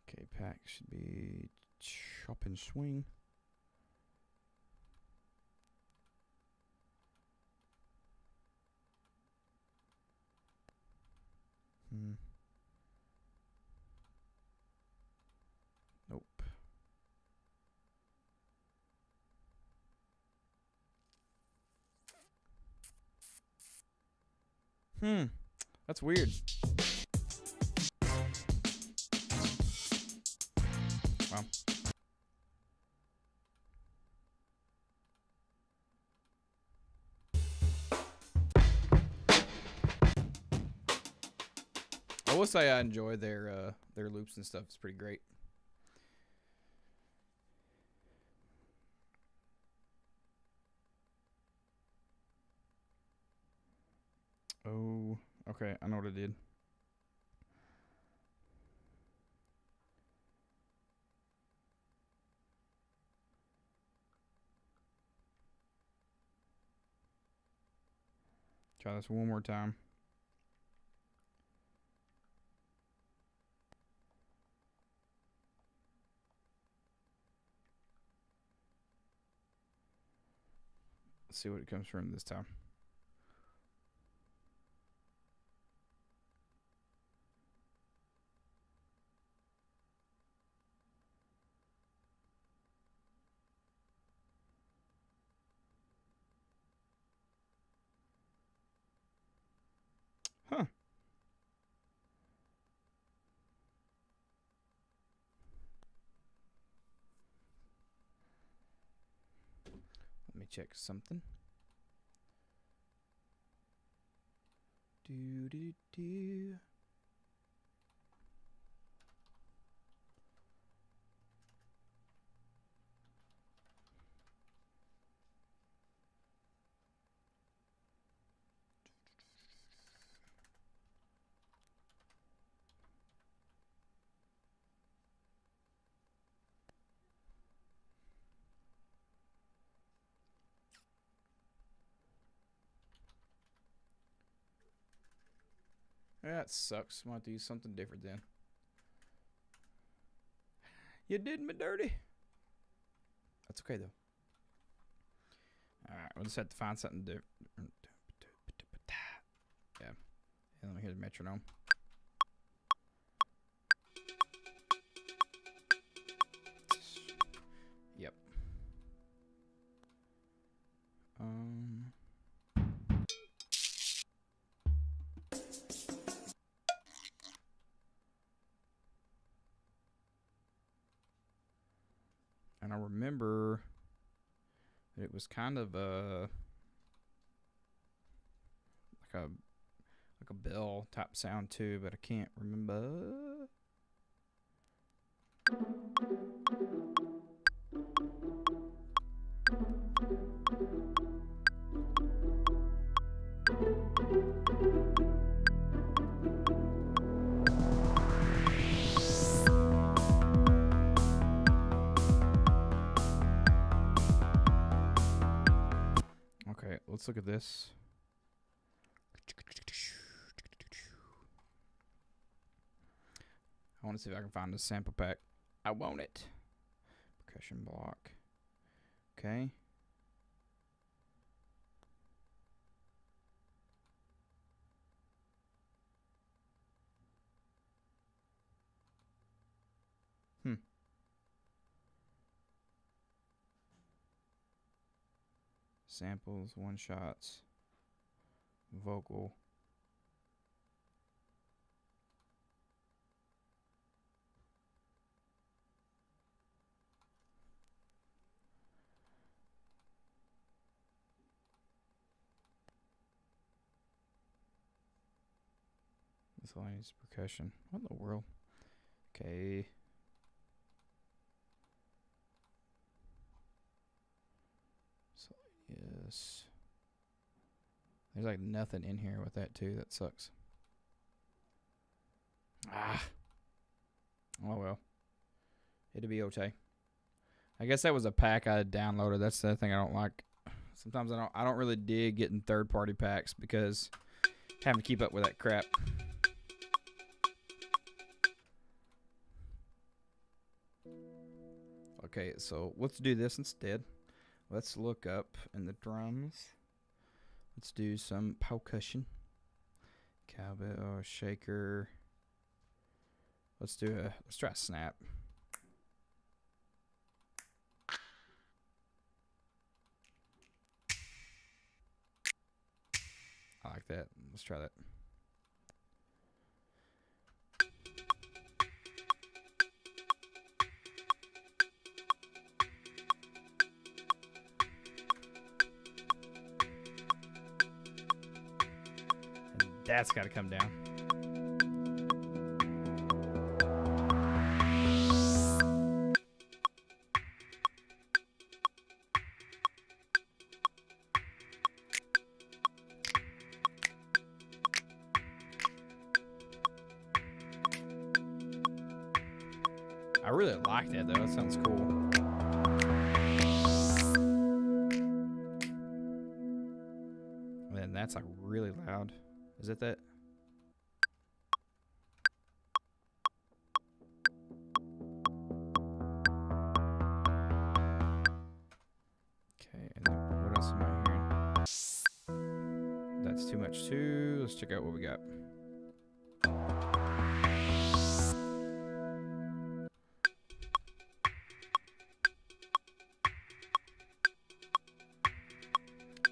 Okay, pack should be chop and swing. Nope. That's weird. Wow. I will say I enjoy their loops and stuff. It's pretty great. Oh, okay. I know what I did. Try this one more time. Let's see what it comes from this time. Huh. Let me check something. Do do do. That sucks. Might have to use something different then. You did me dirty. That's okay though. All right, we'll just have to find something different. Yeah. And let me hear the metronome. Yep. And I remember that it was kind of like a bell type sound too, but I can't remember. Okay, let's look at this. I want to see if I can find a sample pack. I want it. Percussion block. Okay. Samples, one shots, vocal. Miscellaneous percussion. What in the world? Okay. Yes. There's like nothing in here with that too. That sucks. Ah. Oh well. It'll be okay. I guess that was a pack I had downloaded. That's the thing I don't like. Sometimes I don't really dig getting third-party packs because having to keep up with that crap. Okay, so let's do this instead. Let's look up in the drums. Let's do some percussion. Cowbell, shaker. Let's try a snap. I like that. Let's try that. And that's got to come down. I really like that though. That sounds cool. Man, that's like really loud. Is it that? Okay, and then what else am I hearing? That's too much too. Let's check out what we got.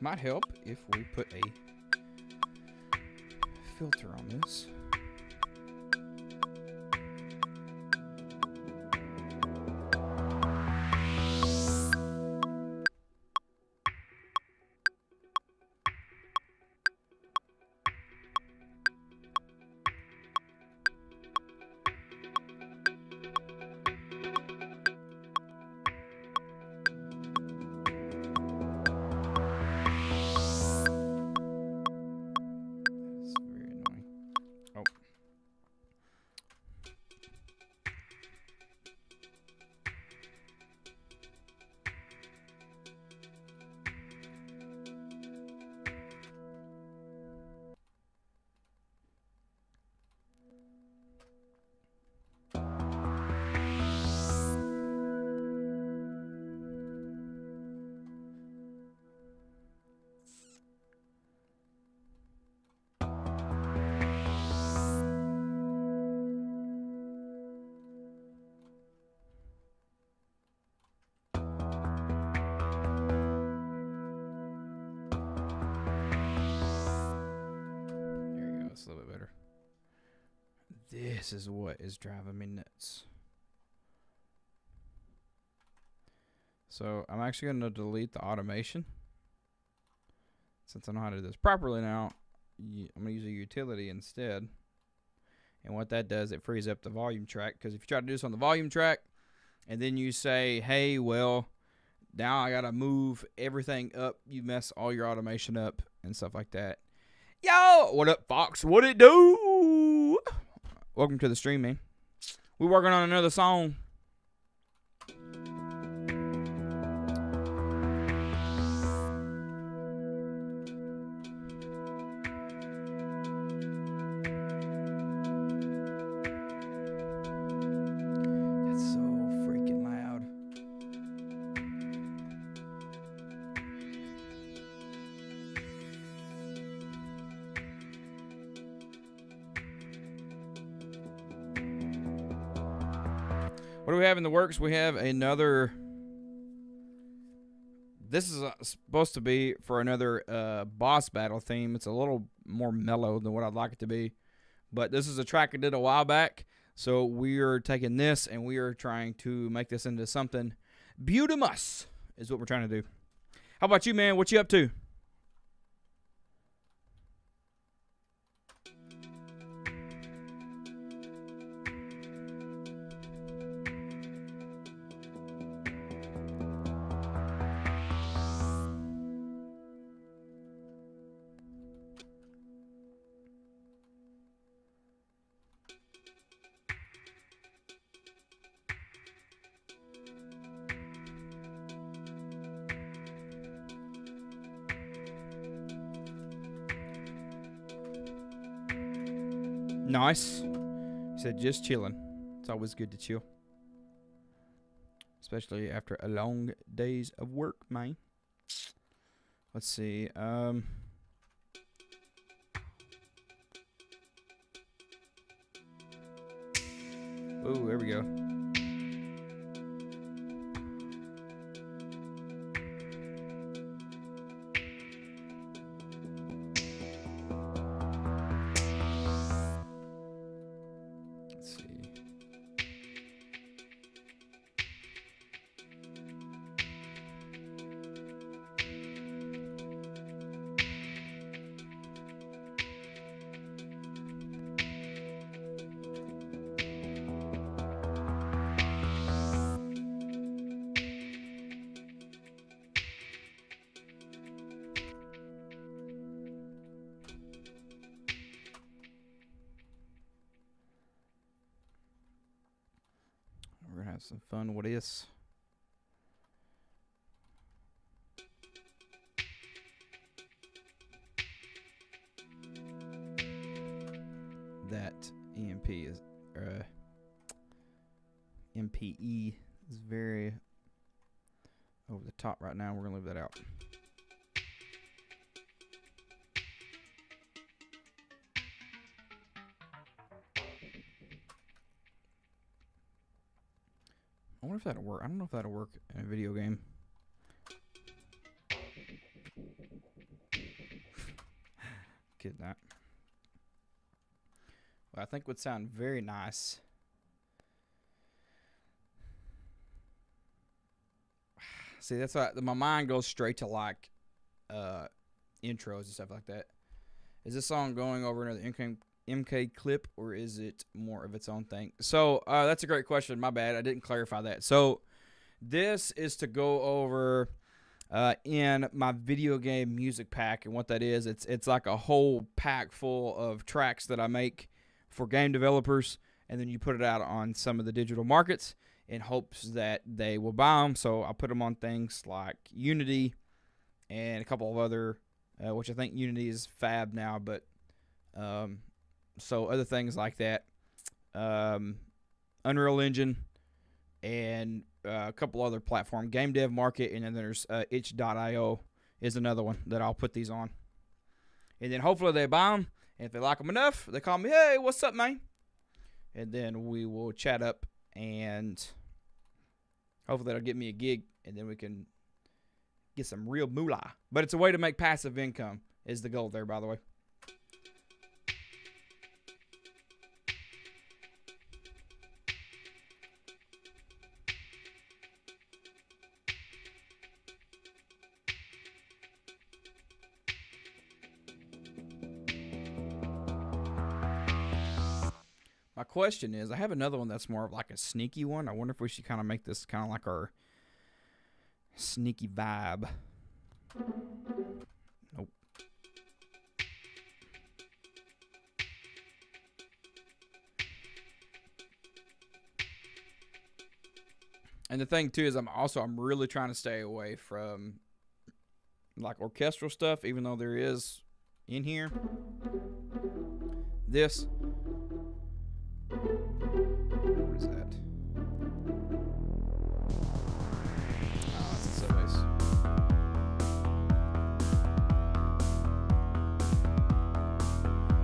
Might help if we put a filter on this. A little bit better. This is what is driving me nuts. So I'm actually going to delete the automation. Since I know how to do this properly now, I'm going to use a utility instead. And what that does, it frees up the volume track. Because if you try to do this on the volume track, and then you say, hey, well, now I got to move everything up, you mess all your automation up and stuff like that. Yo, what up, Fox? What it do? Welcome to the stream, man. We're working on another song. That's so freaking loud. What do we have in the works? We have another. This is supposed to be for another boss battle theme. It's a little more mellow than what I'd like it to be. But this is a track I did a while back. So we are taking this and we are trying to make this into something beautiful, is what we're trying to do. How about you, man? What you up to? Nice. He said just chilling. It's always good to chill. Especially after a long days of work, man. Let's see. Ooh, there we go. We're gonna have some fun with this. That EMP is MPE is very over the top right now. We're gonna leave that out. I wonder if that'll work. I don't know if that'll work in a video game. Kid that. I think would sound very nice. See, that's why my mind goes straight to like intros and stuff like that. Is this song going over another MK clip, or is it more of its own thing? So that's a great question. My bad, I didn't clarify that. So this is to go over in my video game music pack, and what that is, it's like a whole pack full of tracks that I make for game developers, and then you put it out on some of the digital markets in hopes that they will buy them. So I put them on things like Unity and a couple of other, which I think Unity is fab now, but so other things like that, Unreal Engine, and a couple other platforms, Game Dev Market, and then there's itch.io is another one that I'll put these on. And then hopefully they buy them, and if they like them enough, they call me, hey, what's up, man? And then we will chat up, and hopefully that'll get me a gig, and then we can get some real moolah. But it's a way to make passive income is the goal there, by the way. My question is, I have another one that's more of like a sneaky one. I wonder if we should kind of make this kind of like our sneaky vibe. Nope. And the thing too is I'm really trying to stay away from like orchestral stuff, even though there is in here. This. What is that? Oh, it's a sub-bass.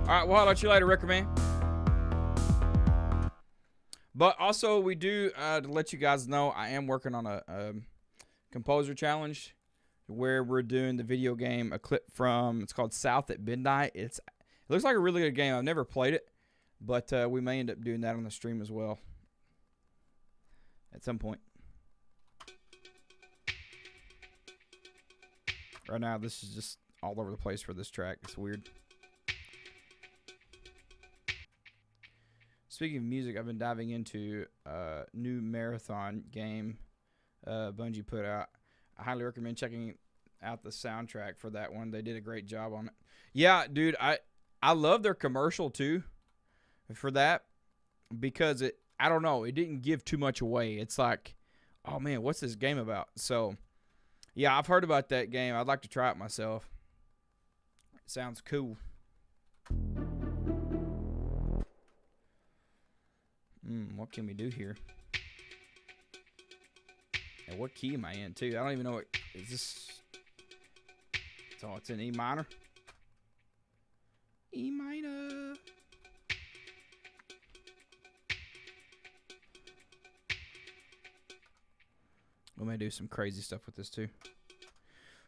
Alright, well, I'll let you later, Ricker, man. But also, we do, to let you guys know, I am working on a composer challenge where we're doing the video game, a clip from, it's called South at Midnight. It looks like a really good game. I've never played it, but we may end up doing that on the stream as well at some point. Right now, this is just all over the place for this track. It's weird. Speaking of music, I've been diving into a new marathon game Bungie put out. I highly recommend checking out the soundtrack for that one. They did a great job on it. Yeah, dude, I love their commercial too for that, because I don't know, it didn't give too much away. It's like, oh man, what's this game about? So yeah, I've heard about that game. I'd like to try it myself. It sounds cool. What can we do here? And what key am I in too? I don't even know what is this. So it's in E minor. E minor. We may do some crazy stuff with this too.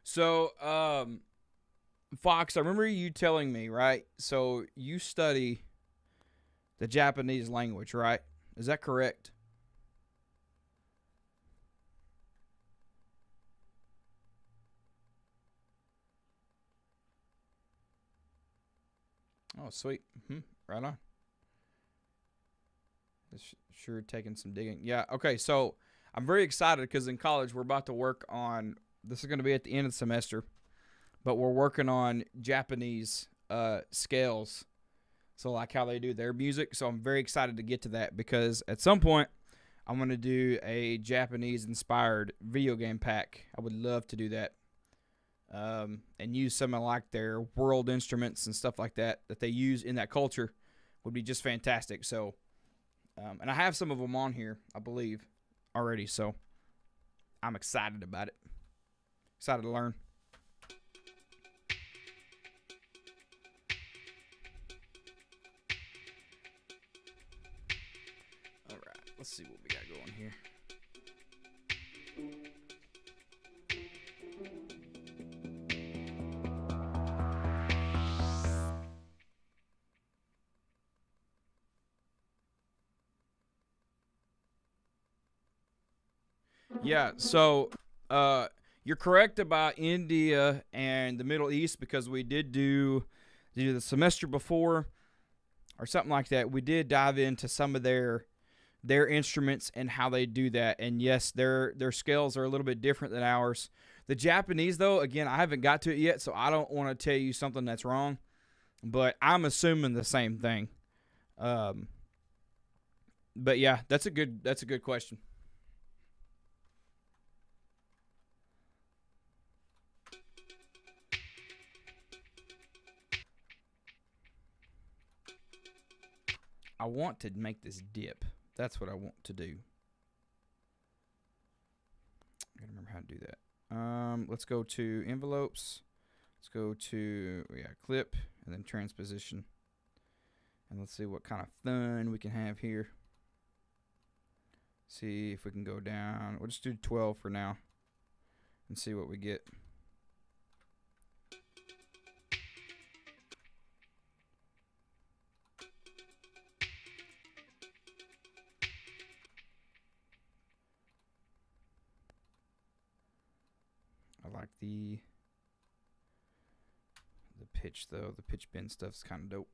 So, Fox, I remember you telling me, right? So you study the Japanese language, right? Is that correct? Oh, sweet. Right on. It's sure taking some digging. Yeah, okay, so I'm very excited because in college we're about to work on, this is going to be at the end of the semester, but we're working on Japanese scales. So like how they do their music. So I'm very excited to get to that, because at some point I'm going to do a Japanese inspired video game pack. I would love to do that. And use some of like their world instruments and stuff like that they use in that culture would be just fantastic. So, and I have some of them on here, I believe, already. So I'm excited about it. Excited to learn. All right, let's see what we got going here. Yeah, so you're correct about India and the Middle East because we did do the semester before or something like that. We did dive into some of their instruments and how they do that. And yes, their scales are a little bit different than ours. The Japanese, though, again, I haven't got to it yet, so I don't want to tell you something that's wrong. But I'm assuming the same thing. But yeah, that's a good question. I want to make this dip. That's what I want to do. I gotta remember how to do that. Let's go to envelopes. Let's go to clip and then transposition. And let's see what kind of fun we can have here. See if we can go down. We'll just do 12 for now and see what we get. I like the pitch though. The pitch bend stuff's kind of dope.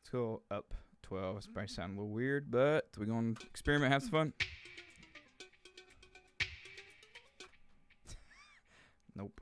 Let's go up 12. It's probably sound a little weird, but we're going to experiment, have some fun. Nope.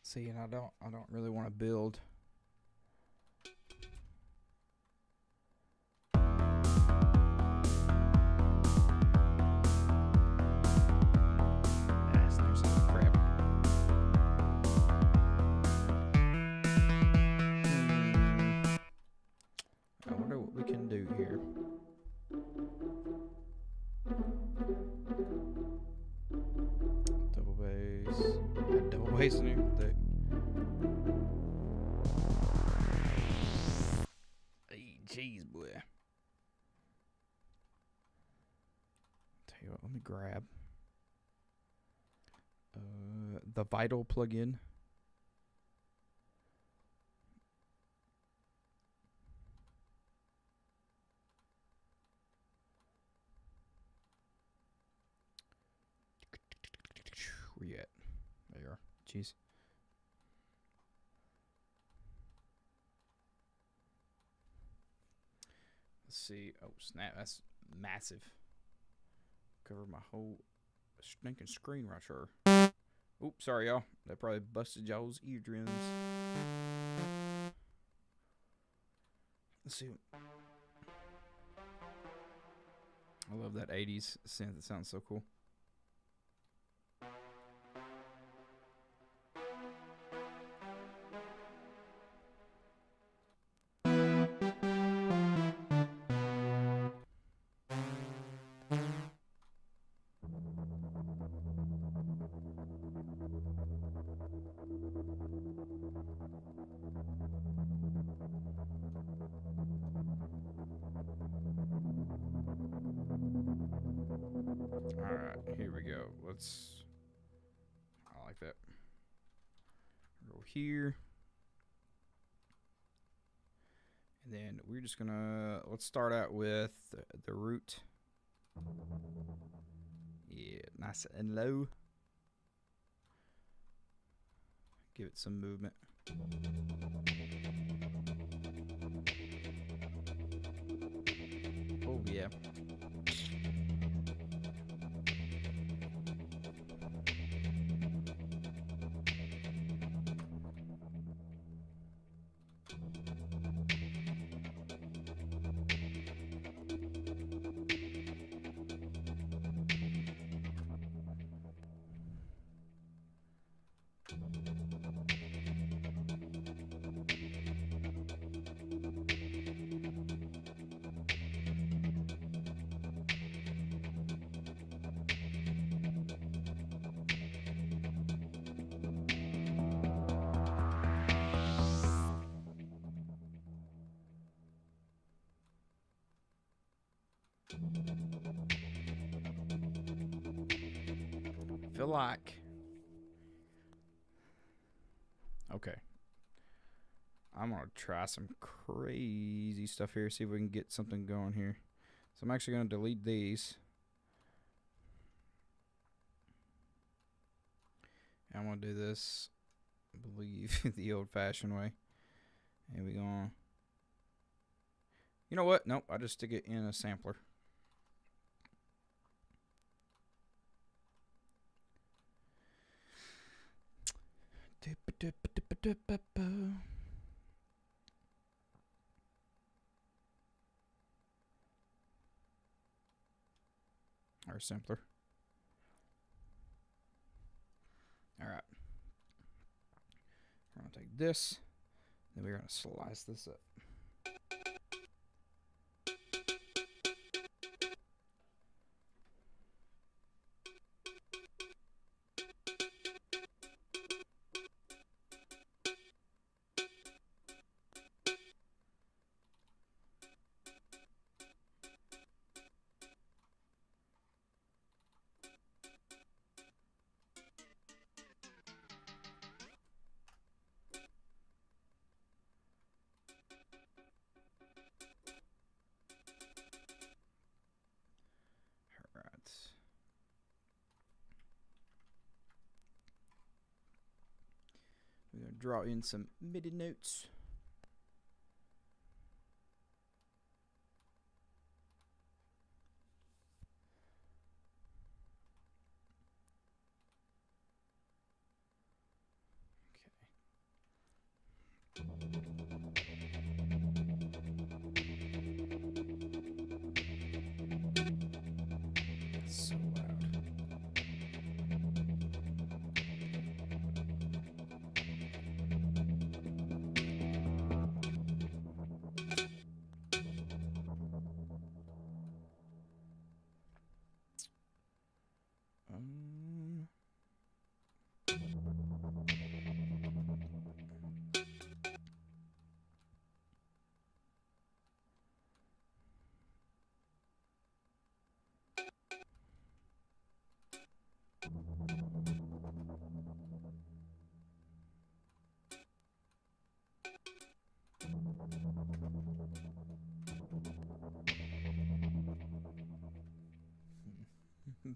See, and I don't really want to build. I wonder what we can do here. Double bass. Got double bass in here. Hey, jeez, boy. Tell you what, let me grab the Vital plugin. Where you at? There you are. Jeez. Let's see. Oh, snap. That's massive. Cover my whole stinking screen right here. Oops, sorry, y'all. That probably busted y'all's eardrums. Let's see. I love that 80s synth. It sounds so cool. Alright, here we go. I like that. Go here. And then we're just gonna, let's start out with the root. Yeah, nice and low. Give it some movement. Oh, yeah. Feel like. Okay. I'm going to try some crazy stuff here, see if we can get something going here. So I'm actually going to delete these. And I'm going to do this, I believe, the old-fashioned way. And we're going to... You know what? Nope, I just stick it in a sampler. Or sampler. All right. We're going to take this, then we're going to slice this up. We're going to draw in some MIDI notes. So loud. I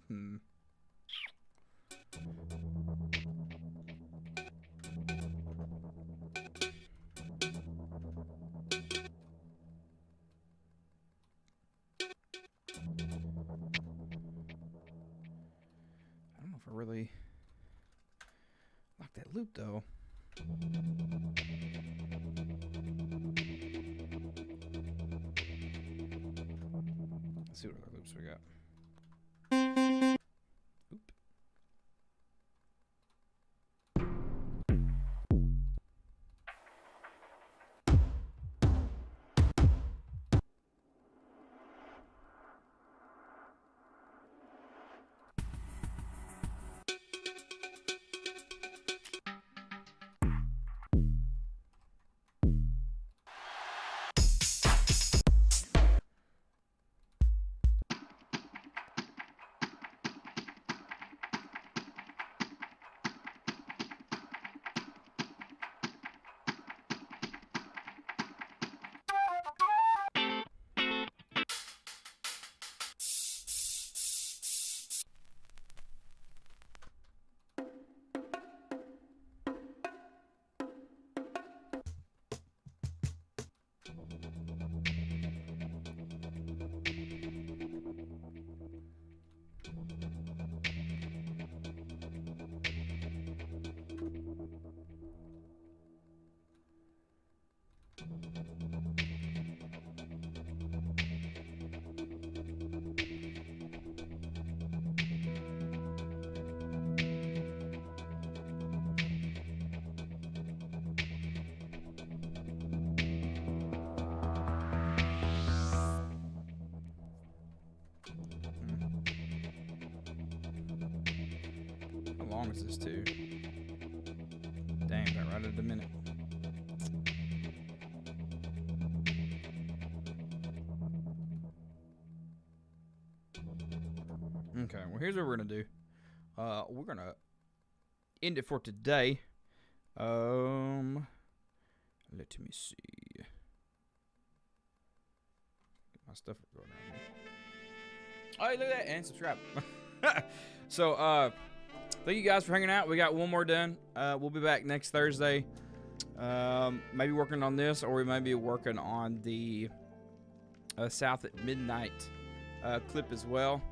don't know if I really like that loop though. Let's see what other loops we got. Oop. How long is this too? Dang, got right at a minute. Okay, well here's what we're gonna do. We're gonna end it for today. Let me see. Get my stuff going on here. Oh, look at that, and subscribe. So, thank you guys for hanging out. We got one more done. We'll be back next Thursday. Maybe working on this, or we might be working on the South at Midnight clip as well.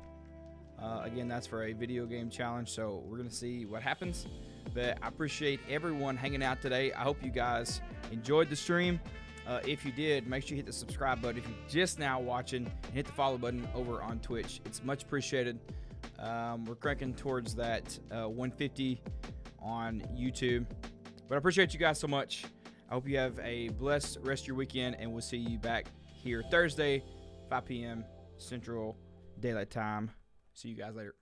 Again, that's for a video game challenge, so we're going to see what happens. But I appreciate everyone hanging out today. I hope you guys enjoyed the stream. If you did, make sure you hit the subscribe button. If you're just now watching, and hit the follow button over on Twitch. It's much appreciated. We're cranking towards that 150 on YouTube. But I appreciate you guys so much. I hope you have a blessed rest of your weekend, and we'll see you back here Thursday, 5 p.m. Central Daylight Time. See you guys later.